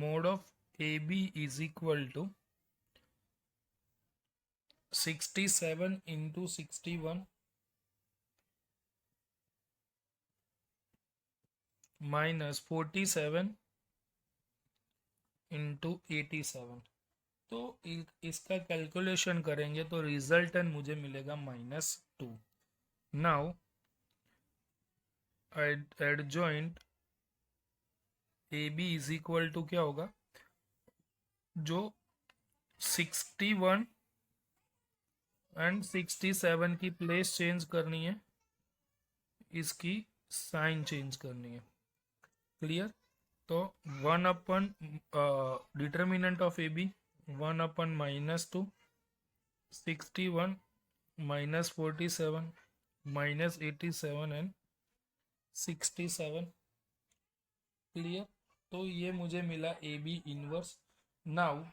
mod of AB is equal to 67 into 61 minus 47 into 87। तो इसका कैलकुलेशन करेंगे तो रिजल्टेंट मुझे मिलेगा -2। Now adjoint A B is equal to क्या होगा, जो 61 एंड 67 की प्लेस चेंज करनी है, इसकी साइन चेंज करनी है। क्लियर? तो 1 upon determinant of A B 1 upon -2, 61 -47 -87 and 67। Clear? तो ये मुझे मिला A B inverse. Now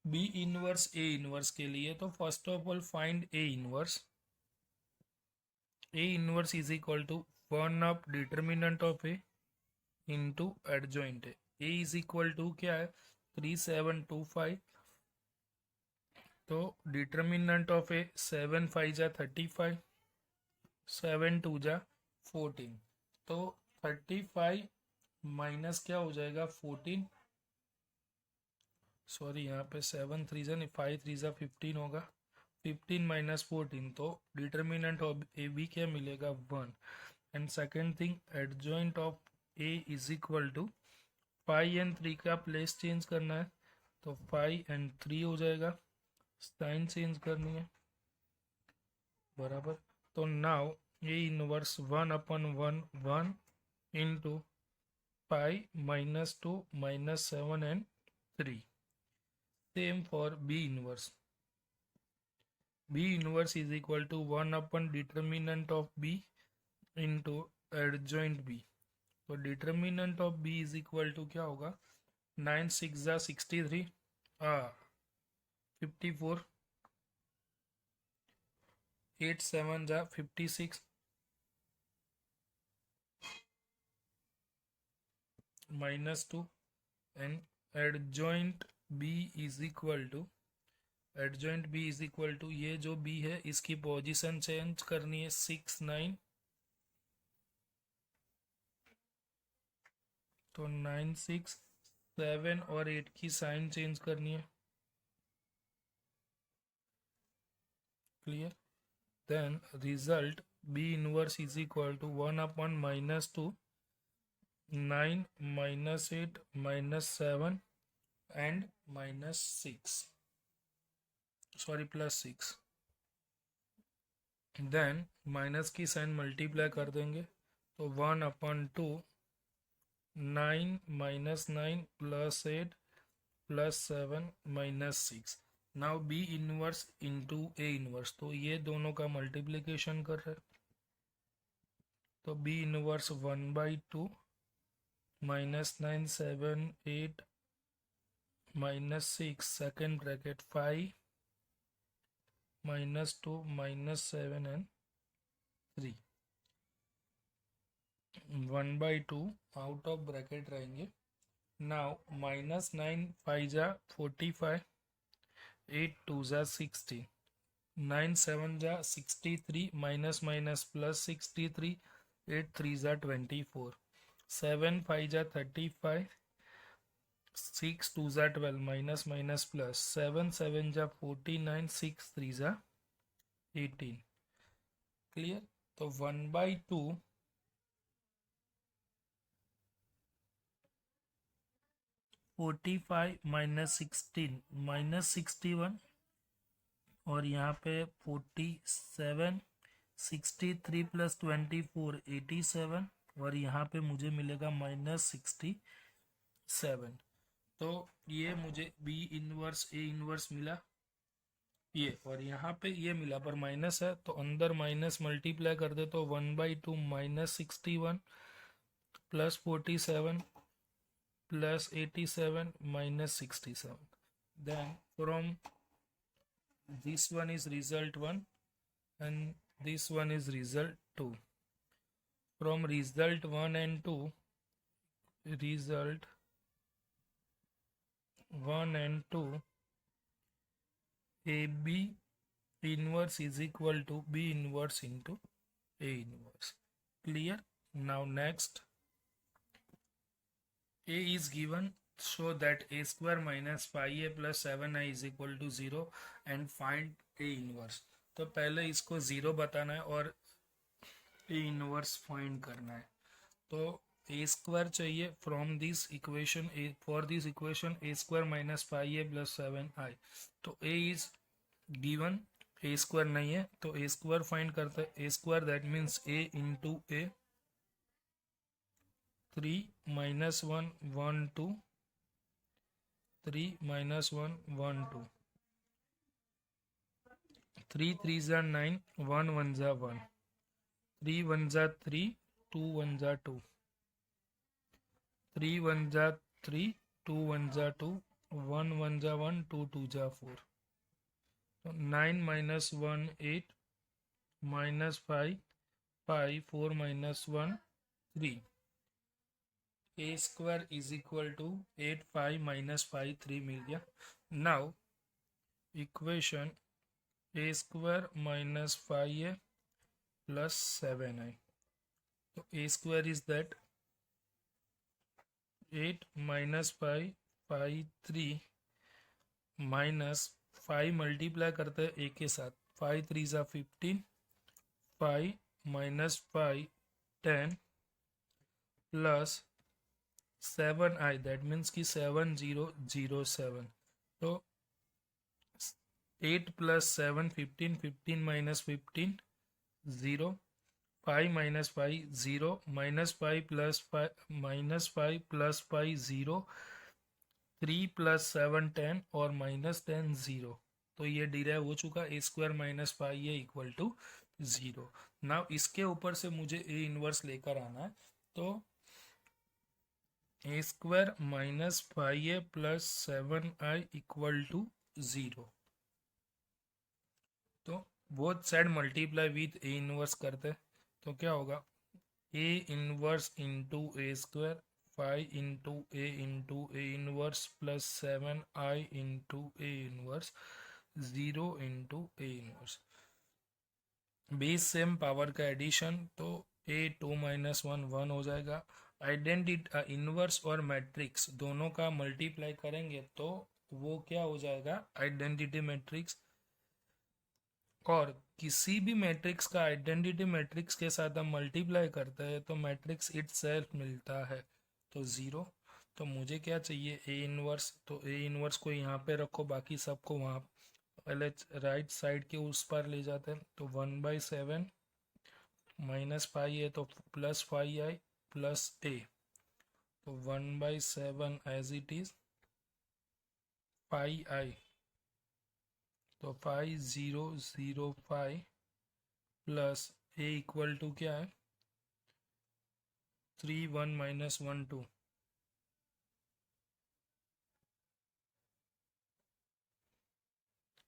B inverse A inverse के लिए, तो first of all find A inverse. A inverse is equal to 1 upon determinant of A into adjoint A is equal to क्या है, 3725। तो डिटर्मिनेंट ऑफ ए 7 5 जा 35, 7 2 जा 14। तो 35 minus क्या हो जाएगा 14, सॉरी यहाँ पे 7 3 जा नहीं 5 3 जा 15 होगा, 15 -14। तो डिटर्मिनेंट ऑफ ए बी क्या मिलेगा 1। And second thing, adjoint of A is equal to 5 and 3 का प्लेस चेंज करना है, तो 5 एंड 3 हो जाएगा, साइन चेंज करनी है, बराबर। तो now A inverse 1/1 1 into 5 -2 -7 and 3। Same for B inverse. B inverse is equal to 1 upon determinant of B into adjoint B. तो determinant of B is equal to क्या होगा, 9 6 जा 63, 54, 8 7 जा 56, -2 and adjoint B is equal to, adjoint B is equal to ये जो B है इसकी position change करनी है 6 9, तो 9 6 7 और 8 की साइन चेंज करनी है। Clear? Then result B inverse is equal to 1/-2 9 -8 -7 and -6, sorry +6। Then minus की साइन मल्टीप्लाई कर देंगे, तो 1/2 9 -9 +8 +7 -6। Now B inverse into A inverse, तो ये दोनों का मल्टीप्लिकेशन कर रहे हैं, तो B inverse 1/2 -9 7 8 -6 second bracket 5 -2 -7 and 3, 1/2 out of bracket रहेंगे। नाउ -9 5 जा 45, 8 2 जा 60, 9 7 जा 63 माइनस माइनस प्लस 63, 8 3 जा 24, 7 5 जा 35, 6 2 जा 12 माइनस माइनस प्लस 7 7 जा 49, 6 3 जा 18। क्लियर? तो 1/2 45 -16 -61, और यहाँ पे 47, 63 + 24 87, और यहाँ पे मुझे मिलेगा -67। तो ये मुझे बी इनवर्स ए इनवर्स मिला ये, और यहाँ पे ये मिला पर माइनस है, तो अंदर माइनस मल्टीप्लाई कर दे, तो 1/2 -61 +47 +87 -67। then from this one is result 1 and this one is result 2. From result 1 and 2, result 1 and 2, AB inverse is equal to B inverse into A inverse. Clear? Now next, A is given, so that A square minus 5A plus 7I is equal to 0 and find A inverse. तो पहले इसको 0 बताना है और A inverse find करना है। तो A square चाहिए from this equation, for this equation A square minus 5a plus 7i। तो A is given, A square नहीं है तो ए स्क्वायर फाइंड करते हैं। A square that means A into A, 3 minus 1 1 2, 3 minus 1 1 2, 3 3 जा 9, 1 1 जा 1, 3 1 जा 3, 2 1 जा 2, 3 1 जा 3, 2 1 जा 2, 1 1 जा 1, 2 2 जा 4। तो 9 minus 1 8, minus 5 5, 4 minus 1 3। A square is equal to 8 5 minus 5 3 मिल गया। Now equation A square minus 5a plus 7i। तो A square is that 8 minus 5 5 3 minus 5 multiply करते हैं ए के साथ, 5 3 जा 15, 5 minus 5 10 plus 7i, that means कि 7007। तो 8 plus 7 15, 15 minus 15 0, 5 minus 5 0, minus 5 plus 5 minus 5 plus 5 0, 3 plus 7 10 और माइनस 10 0। तो ये डिराइव हो चुका, A square minus 5 A equal to 0। Now इसके ऊपर से मुझे ए इनवर्स लेकर आना है। तो A square minus 5a plus 7i equal to 0। तो both side multiply with A inverse करते हैं तो क्या होगा, A inverse into A square, 5 into A inverse plus 7i into A inverse, 0 into A inverse. Base same power का addition, तो A 2 minus 1 1 हो जाएगा। आइडेंटिटी इनवर्स और मैट्रिक्स दोनों का मल्टीप्लाई करेंगे तो वो क्या हो जाएगा, आइडेंटिटी मैट्रिक्स। और किसी भी मैट्रिक्स का आइडेंटिटी मैट्रिक्स के साथ हम मल्टीप्लाई करते हैं तो मैट्रिक्स इटसेल्फ मिलता है, तो 0। तो मुझे क्या चाहिए, ए इनवर्स। तो ए इनवर्स को यहाँ पे रखो, बाकी सबको वहाँ पहले राइट साइड के उस पर ले जाते हैं। तो 1/7 माइनस 5a तो प्लस 5i प्लस a, तो 1/7 एज इट इज 5i, तो 5005 प्लस a इक्वल टू क्या है, 3 1 माइनस 1 2,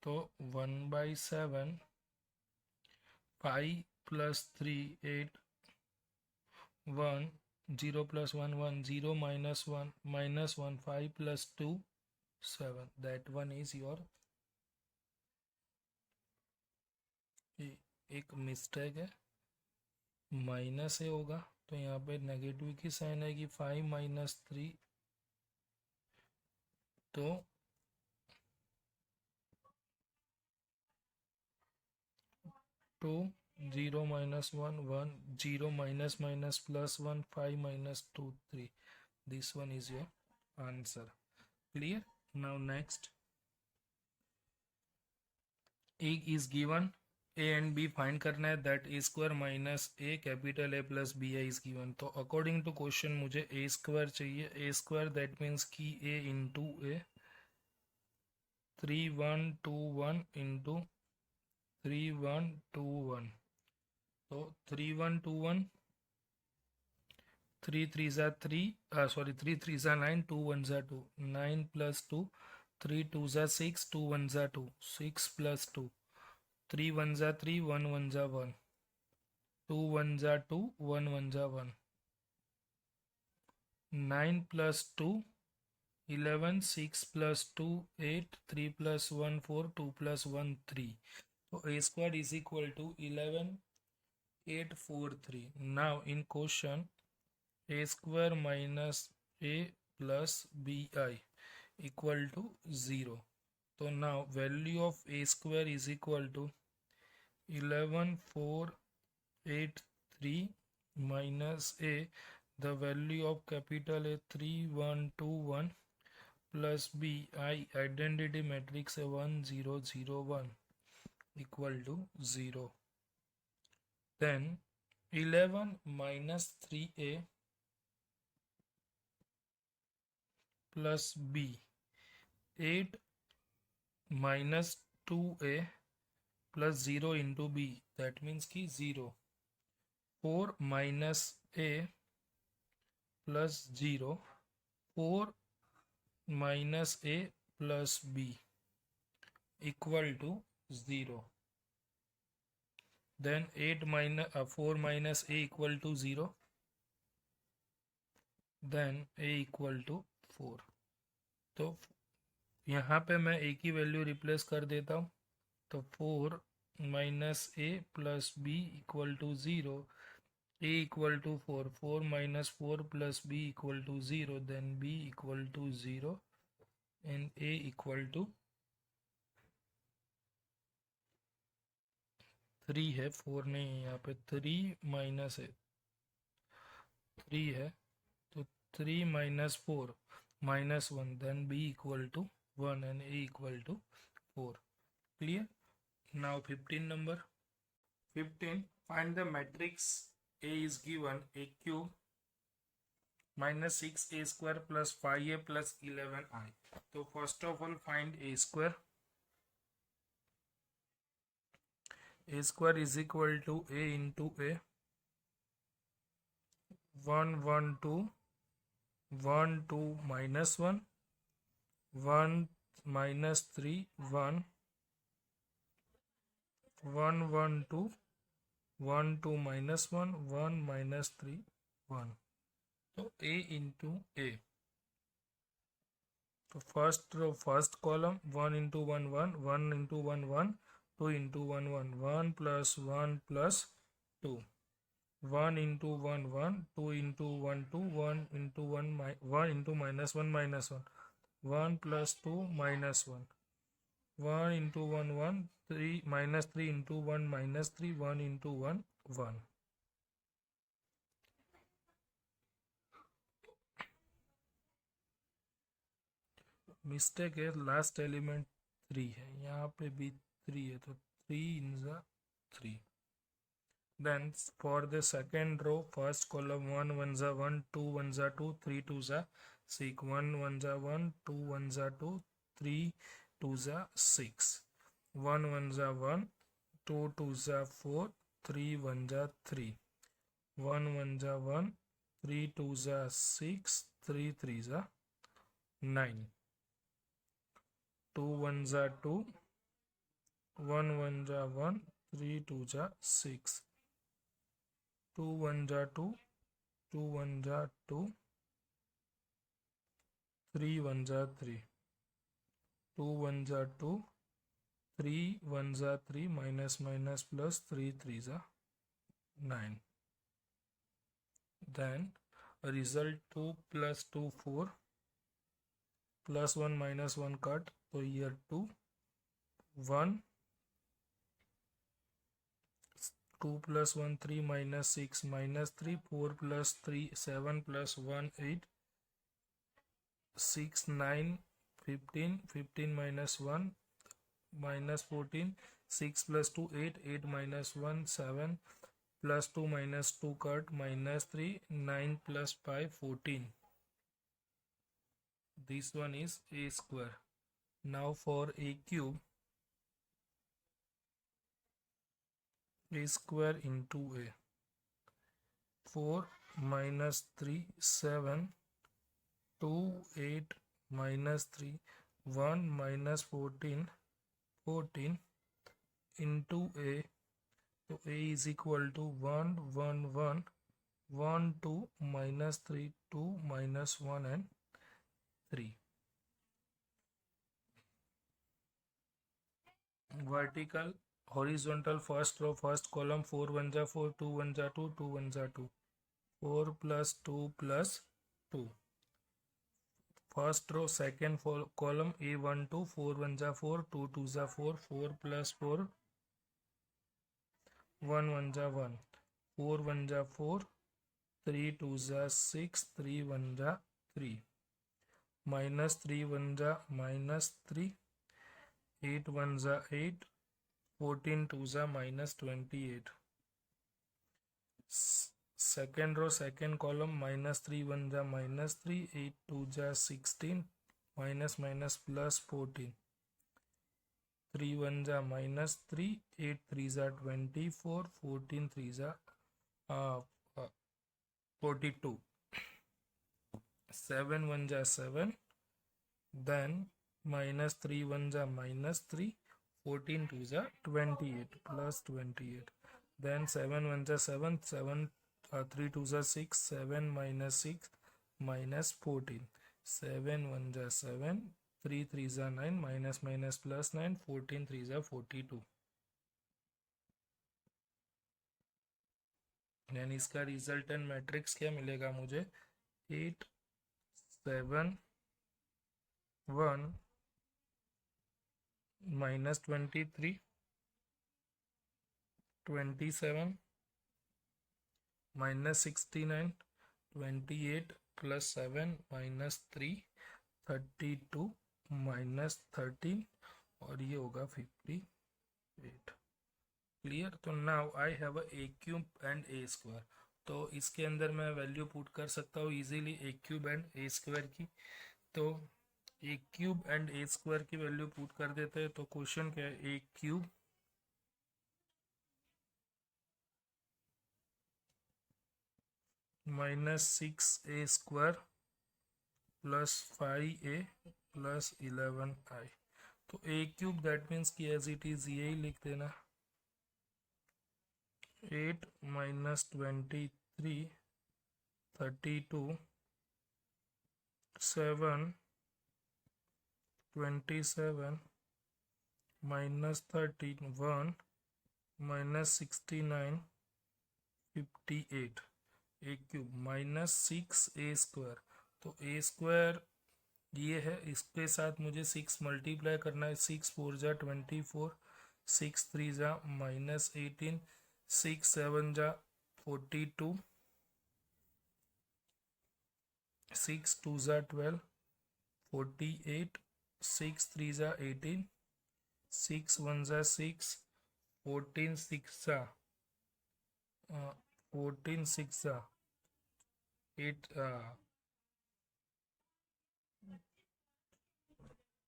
तो 1/7 5 plus 3 8 1 0 plus 1 1 0 minus 1 5 plus 2 7, that one is your. एक मिस्टेक है, माइनस ए होगा तो यहाँ पे नेगेटिव की साइन आएगी, 5 माइनस 3, तो 2 0 minus 1 1 0 minus minus plus 1 5 minus 2 3, this one is your answer. Clear. Now next, A is given, A and B find करना है, that A square minus A capital A plus B I is given. तो according to question मुझे A square चाहिए। ए square that means कि ए into A, 3 1 2 1 into 3 1 2 1, तो 3 1 2 1, 3 3 जा 3, sorry 3 3 जा 9, 2 1 जा 2, 9 प्लस 2, 3 2 जा 6, 2 1 जा 2, 6 प्लस 2, 3 1 जा 3, 1 1 जा 1, 2 1 जा 2, 1 1 जा 1, 9 प्लस 2 11, 6 प्लस 2 8, 3 प्लस 1 4, 2 प्लस 1 3। तो a square is equal to 11 843। now in question, a square minus a plus bi equal to 0। तो now value of a square is equal to 11 4 8 3 minus a, The value of capital A 3121 plus B, I identity matrix है 1001 equal to 0. Then 11 minus 3A plus B, 8 minus 2A plus 0 into B, that means ki 0. 4 minus A plus 0, 4 minus A plus B equal to 0. Then 4 minus A equal to 0. Then A equal to 4. तो यहाँ पे मैं A की value replace कर देता हूँ. तो 4 minus A plus B equal to 0. A equal to 4. 4 minus 4 plus B equal to 0. Then B equal to 0 and A equal to 3 है. 4 नहीं है यहाँ पे. 3 माइनस है 3 है. तो 3 minus 4 minus 1. Then B equal to 1 and A equal to 4. Clear? Now 15 number. 15. Find the matrix A is given A cube minus 6A square plus 5A plus 11I. So first of all find A square. A square is equal to A into A. 1 1 2 1 2 minus 1 1 minus 3 1 1 1 2 1 2 minus 1 1 minus 3 1. So A into A. So first row first column 1 into 1 1 1 into 1 1 2 into 1 1 1 plus 1 plus 2 1 into 1 1 2 into 1 2 1 into 1 1 into minus 1 minus 1 1 plus 2 minus 1 1 into 1 1 3 minus 3 into 1 minus 3 1 into 1 1. Mistake है. Last element 3 है. यहाँ पे भी 3 है. तो 3 in the 3. Then for the second row first column 1 1 za 1 2 1 za 2 3 2 za 6 1 1 za 1 2 1 za 2 3 2 za 6 1 1 za 1 2 2 za 4 3 1 za 3 1 1 za 1 3 2 za 6 3 3 za 9 2 1 za 2 1 1 जा 1 3 2 जा 6 2 1 जा 2 2 1 जा 2 3 1 जा 3 2 1 जा 2 3 1 जा 3 minus minus plus 3 3 जा 9. Then result 2 plus 2 4 plus 1 minus 1 cut. So here 2 1 2 plus 1 3 minus 6 minus 3 4 plus 3 7 plus 1 8 6 9 15 15 minus 1 minus 14 6 plus 2 8 8 minus 1 7 plus 2 minus 2 cut minus 3 9 plus 5 14. This one is A square. Now for A cube, A square into A. 4 minus 3 7 2 8 minus 3 1 minus 14 14 into A. So A is equal to 1 1 1 1 2 minus 3 2 minus 1 and 3. Vertical horizontal first row first column 4 1 जा 4 2 1 जा 2 2 1 जा 2 4 plus 2 plus 2. First row second column A1 2 4 1 जा 4 2 2 जा 4 4 plus 4 1 1 जा 1 4 1 जा 4 3 2 जा 6, 3 1 जा 3, minus 3 1 जा minus 3, 8 1 जा 8, 14 2 जा minus 28. Second row second column minus 3 1 जा minus 3, 8 2 जा 16, minus minus plus 14, 3 1 जा minus 3, 8 3 जा 24, 14 3 जा 42, 7 1 जा 7, then minus 3 1 जा minus 3, 14 2 जा 28 plus 28, then 7 1 जा 7, 3 2 जा 6, 7 minus 6 minus 14, 7 1 जा 7, 3 3 जा 9, minus minus plus 9, 14 3 जा 42. यानी इसका रिजल्टेंट मैट्रिक्स क्या मिलेगा मुझे? 8 7 1 minus 23 27 minus 69 28 plus 7 minus 3 32 minus 13 और ये होगा 58. क्लियर? तो now I have A cube and A square. तो इसके अंदर मैं वैल्यू पुट कर सकता हूँ easily A cube and A square की. तो A cube and A square की वैल्यू पुट कर देते हैं. तो क्वेश्चन क्या है? A cube minus 6 A square plus 5a plus 11i. तो ए क्यूब दैट मीन्स कि एज इट इज यही लिख देना. 8 minus 23 32 7 27 minus 13 1 minus 69 58. A cube minus 6 A square. तो ए स्क्वायर ये है, इसके साथ मुझे 6 मल्टीप्लाई करना है. 6 4 जा 24, 6 3 जा minus 18, 6 7 जा 42, 6 2 जा 12, 48, 6 3 जा 18, 6 1 जा 6, 14 6 जा 14 6 जा 8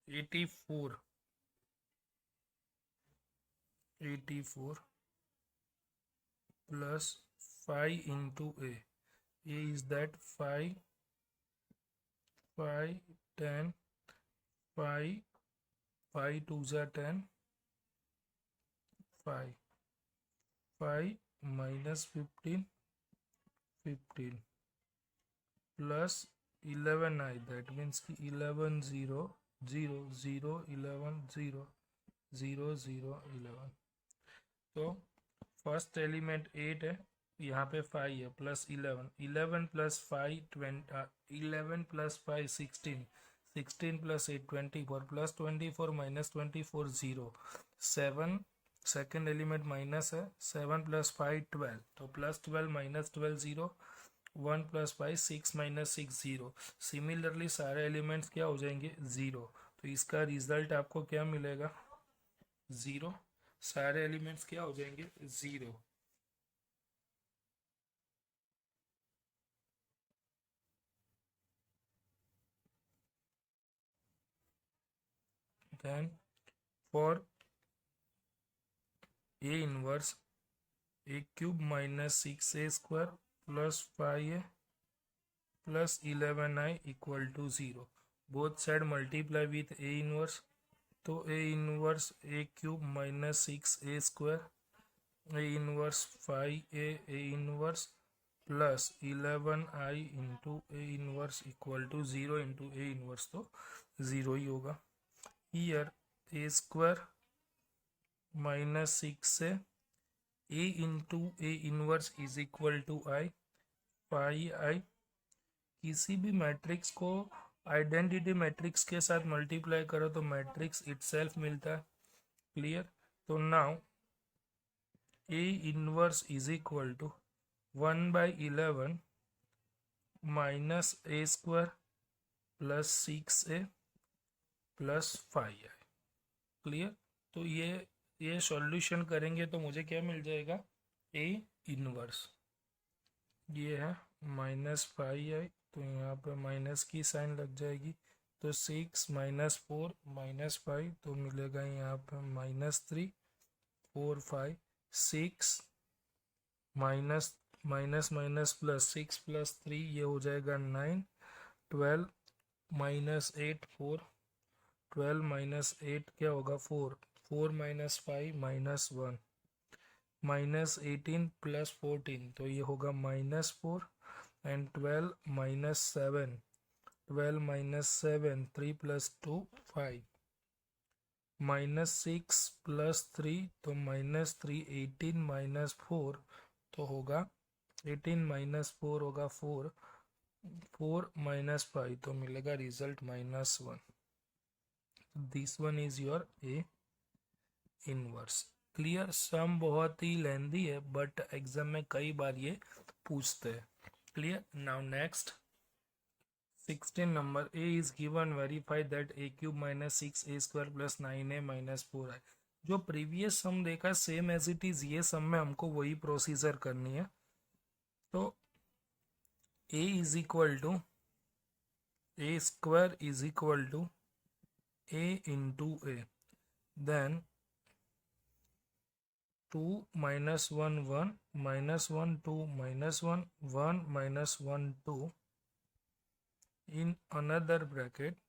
84 plus 5 into a. A is that 5 10 5 5 2 जा 10, 5 minus 15 plus 11i. That means कि 11 0 0 0 11 0 0 0 11. तो फर्स्ट एलिमेंट 8 है, यहाँ पे 5 है, plus 11 plus 5 11 plus 5 16, 16 plus 8 24, plus 24 minus 24 0, 7 second element minus है, 7 प्लस 5 12, तो plus 12 minus 12 0, 1 plus 5 6 minus 6 0. Similarly सारे एलिमेंट्स क्या हो जाएंगे? 0. तो इसका रिजल्ट आपको क्या मिलेगा? 0. सारे एलिमेंट्स क्या हो जाएंगे? 0. then for a inverse a cube minus 6a square plus 5a plus 11i equal to 0. both side multiply with a inverse. तो a inverse a cube minus 6a square, a inverse 5a, a inverse plus 11i into a inverse equal to 0 into a inverse, तो 0 ही होगा. Here a square minus 6 से a into a inverse is equal to i. 5i किसी भी matrix को identity matrix के साथ multiply करो तो मैट्रिक्स इटसेल्फ मिलता है. क्लियर? तो now A inverse is equal to 1/11 minus A square plus 6a plus 5i। Clear. तो ये सॉल्यूशन करेंगे तो मुझे क्या मिल जाएगा, ए इनवर्स। ये है -5i, तो यहाँ पे माइनस की साइन लग जाएगी, तो 6 माइनस 4 माइनस 5, तो मिलेगा यहाँ पे -3 4 5 6 minus minus minus plus 6 plus 3, ये हो जाएगा 9 12 माइनस 8 4 12 माइनस 8 क्या होगा 4 4 माइनस 5 माइनस 1 माइनस 18 प्लस 14, तो ये होगा -4 and 12 minus 7 12 minus 7 3 plus 2 5 -6 plus 3, तो -3 18 माइनस 4, तो होगा 18 माइनस 4 होगा 4 4 माइनस 5, तो मिलेगा result -1। This one is your A inverse. Clear. Some बहुत ही लेंदी है बट एग्जाम में कई बार ये पूछते हैं। Clear. Now next 16 number, a is given, verify that a cube minus 6a square plus 9a minus 4i। जो प्रीवियस सम देखा सेम एज इट इज, ये सम में हमको वही प्रोसीजर करनी है। तो a is equal to a square is equal to a into a, then 2 minus 1 1 minus 1 2 minus 1 1 minus 1 2 in another bracket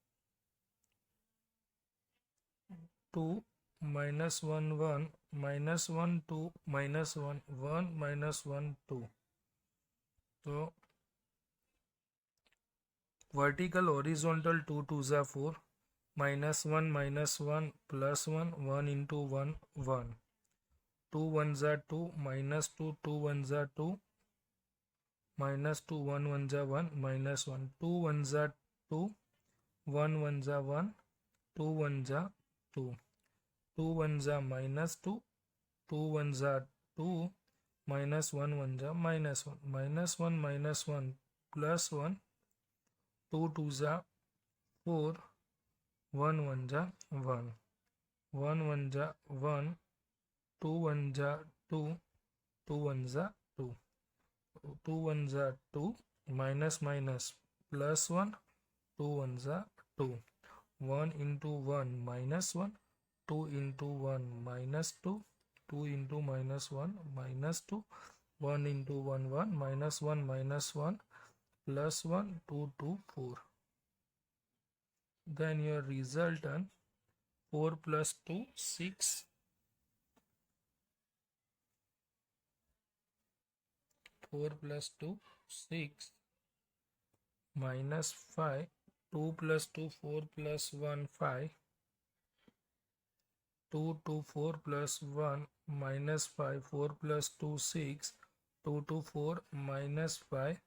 2 minus 1 1 minus 1 2 minus 1 1 minus 1 2। तो वर्टिकल हॉरिजॉन्टल 2 2 ज़ा 4 -1 -1 +1 1 into 1 1 2 1 ज़ा 2 -2 2 1 ज़ा 2 -2 1 1 ज़ा 1 -1 2 1 ज़ा 2 1 1 ज़ा 1 2 1 ज़ा 2 2 1 ज़ा -2 2 1 ज़ा 2 -1 1 ज़ा -1 -1 -1 +1 2 2 ज़ा 4 1 1 ज़ा 1 1 1 ज़ा 1 2 1 ज़ा 2 2 1 ज़ा 2 2 1 ज़ा 2 माइनस माइनस +1 2 1 ज़ा 2 1 into 1 -1 2 into 1 -2 2 into -1 -2 1 into 1 1 -1 -1 +1 2 2 4। Then your resultant 4 plus 2 6 4 plus 2 6 minus 5 2 plus 2 4 plus 1 5 2 2 4 plus 1 minus 5 4 plus 2 6 2 2 4 minus 5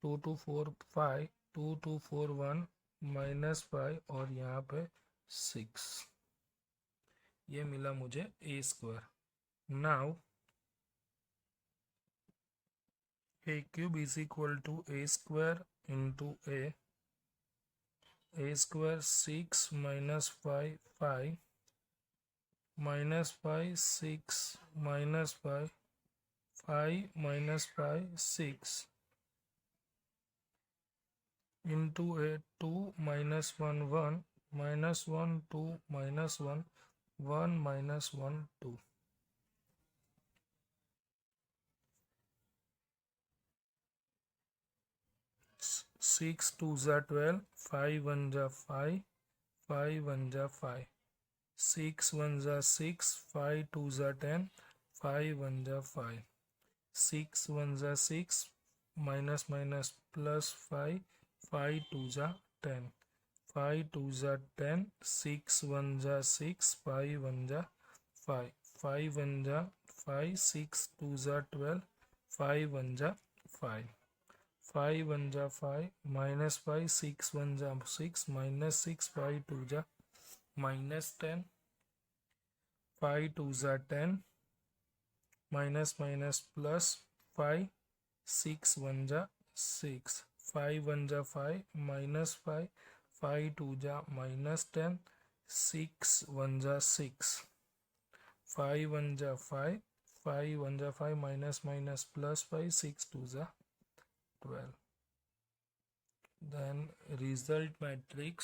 2 2 4 5 2 2 4 1 minus 5 और यहाँ पे 6, ये मिला मुझे A square. Now a cube is equal to a square into a square 6 minus 5 5 minus 5 6 minus 5 5 minus 5 6 into a 2 minus 1 1 minus 1 2 minus 1 1 minus 1 2। 6 2 ज़ा 12 5 1 ज़ा 5 5 1 ज़ा 5 6 1 ज़ा 6 5 2 ज़ा 10 5 1 ज़ा 5 6 1 ज़ा 6 माइनस माइनस प्लस 5 5 2 ज़ा 10 5 2 ज़ा 10 6 1 ज़ा 6 5 1 ज़ा 5 5 1 ज़ा 5 6 2 ज़ा 12 5 1 ज़ा 5 5 1 ज़ा 5 माइनस 5 6 1 ज़ा 6 माइनस 6 5 2 ज़ा -10 5 2 ज़ा 10 माइनस माइनस प्लस 5 6 1 ज़ा 6 5 1 जा 5 -5, 5 2 जा -10, 6 1 जा 6, 5 1 जा 5, 5 1 जा 5 minus minus plus 5, 6 2 जा 12. Then result matrix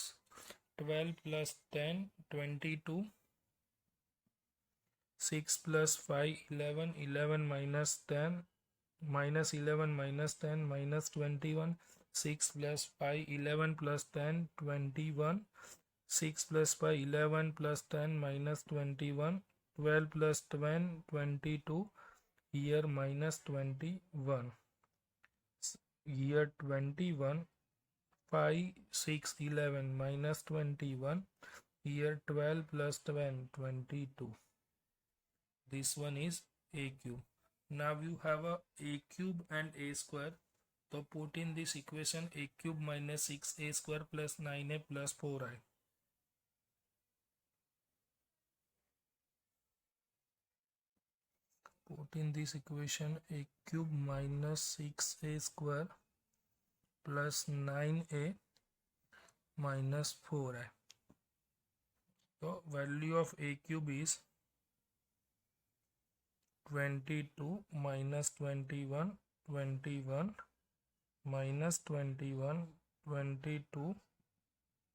12 plus 10 22, 6 plus 5 11, 11 minus 10 minus 11 minus 10 minus 21, 6 plus 5 11 plus 10 21, 6 plus 5 11 plus 10 minus 21, 12 plus 10 22, here minus 21, here 21, 5 6 11 minus 21, here 12 plus 10 22. This one is a cube. Now you have a cube and a square. So put in this equation a cube minus 6a square plus 9a plus 4i. Put in this equation a cube minus 6a square plus 9a minus 4i. So value of a cube is 22 minus 21, 21 minus 21, 22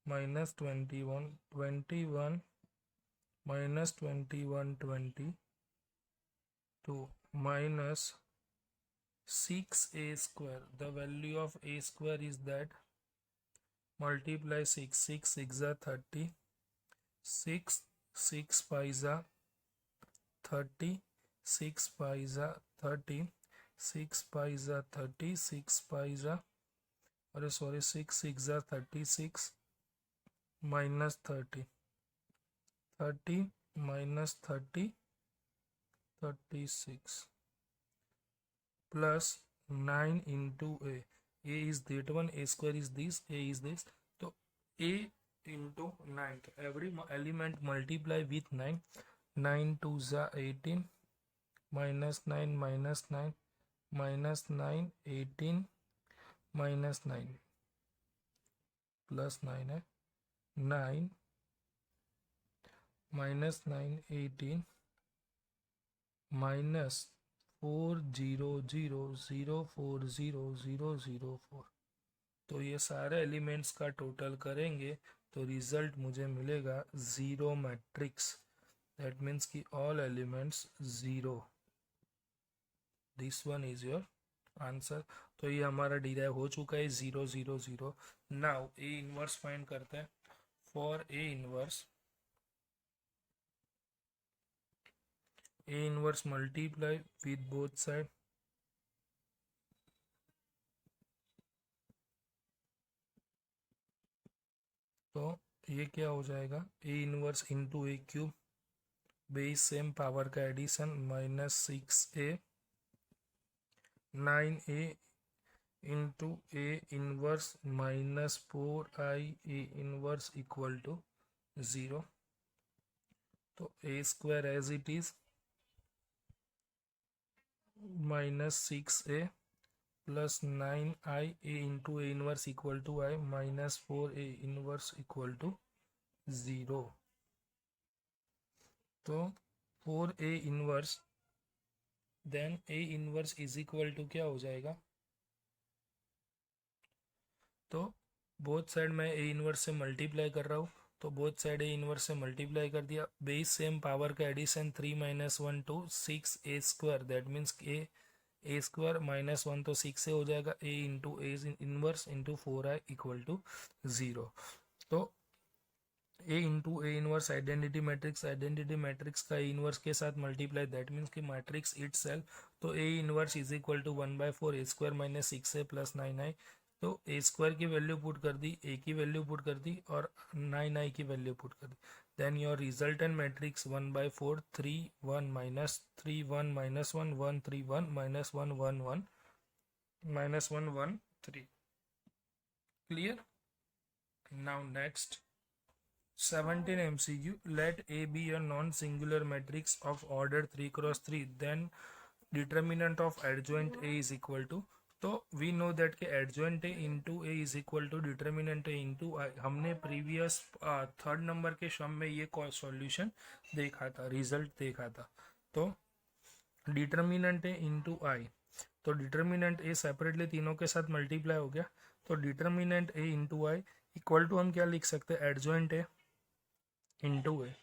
minus 21, 21 minus 21, 22 minus 6a square. The value of a square is that multiply 6, 6 6 are 30, 6 6 5 are 30, 6 5 are 30, 6 5 are 30, 6 5 are 6 6 are 36 minus 30, 30 minus 30, 36 plus 9 into a is that one, a square is this, a is this. So a into 9, every element multiply with 9, 9 2s are 18, minus 9 minus 9 minus 9 18 minus 9 plus 9 है 9 minus 9 18 minus 400040004. तो ये सारे elements का total करेंगे तो result मुझे मिलेगा zero matrix. That means कि all elements zero. This one is your answer. तो ये हमारा डिराइव हो चुका है 0 0 0. नाउ ए इनवर्स फाइंड करते हैं. For A inverse multiply with both side. तो ये क्या हो जाएगा, A inverse into A cube, base same power का addition, minus 6a 9a into A inverse minus 4i A inverse equal to 0. तो A square as it is minus 6a plus 9i A into A inverse equal to I minus 4a inverse equal to 0. तो 4a inverse then A inverse is equal to क्या हो जाएगा. तो both side में ए inverse से multiply कर रहा हूँ. तो बोथ साइड ए इनवर्स से मल्टीप्लाई कर दिया. बेस सेम पावर का addition 3 minus 1 to 6 A square. That means A square minus 1 तो 6 से हो जाएगा. A into A inverse into 4i equal to 0. तो A into A inverse identity matrix का ए इनवर्स के साथ मल्टीप्लाई. दैट मीन्स कि मैट्रिक्स इट सेल्फ. तो A inverse is equal to 1/4 A square minus 6a plus 9i. तो A square की value put कर दी, ए की वैल्यू पुट कर दी और 9i की वैल्यू पुट कर दी. Then your resultant matrix 1/4 3 1 minus 3 1 minus 1 1 3 1 minus 1 1 1 minus 1 1 3. Clear. Now next 17 MCQ. Let A be a non-singular matrix of order 3 cross 3. Then determinant of adjoint A is equal to. तो we know that के adjoint A into A is equal to determinant A into I. हमने previous third number के सम में ये solution देखा था, result देखा था। तो डिटर्मिनेंट ए इंटू आई, तो डिटर्मिनेंट ए सेपरेटली तीनों के साथ मल्टीप्लाई हो गया, तो determinant A into I equal to हम क्या लिख सकते हैं, एडजॉइंट ए इंटू ए।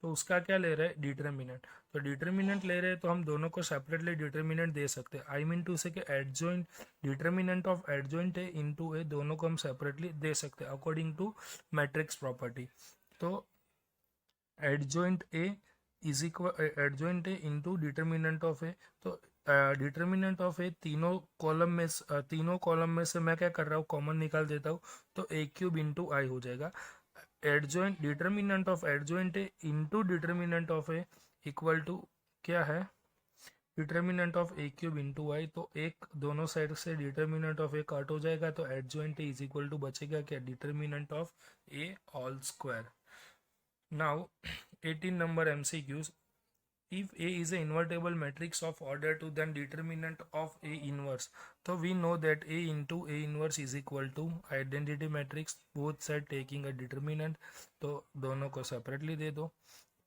तो उसका क्या ले रहे हैं, डिटर्मिनेंट। तो डिटर्मिनेंट ले रहे हैं तो हम दोनों को सेपरेटली डिटर्मिनेंट दे सकते हैं। आई मीन टू से कि adjoint, determinant of adjoint A into A दोनों को हम सेपरेटली दे सकते हैं अकॉर्डिंग टू मैट्रिक्स प्रॉपर्टी। तो adjoint A is equal adjoint A into determinant of A. तो डिटर्मिनेंट ऑफ ए तीनों कॉलम में से मैं क्या कर रहा हूँ, कॉमन निकाल देता हूँ, तो ए क्यूब इंटू आई हो जाएगा। Adjoint determinant of adjoint A into determinant of A equal to क्या है, determinant of A cube into I. तो एक दोनों साइड से डिटर्मिनेंट ऑफ ए काट हो जाएगा, तो adjoint A is equal to बचेगा क्या, determinant of A whole square. Now 18 number MCQs. If A is an invertible matrix of order 2, then determinant of A inverse. So we know that A into A inverse is equal to identity matrix, both side taking a determinant. तो दोनों को separately दे दो,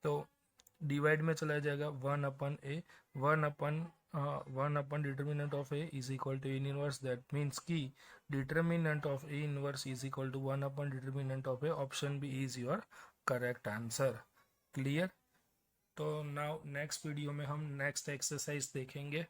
तो divide में चला जाएगा 1 upon A, 1 upon determinant of A is equal to in inverse. That means कि determinant of A inverse is equal to 1 upon determinant of A। Option B is your correct answer. Clear. तो now next video में हम next exercise देखेंगे।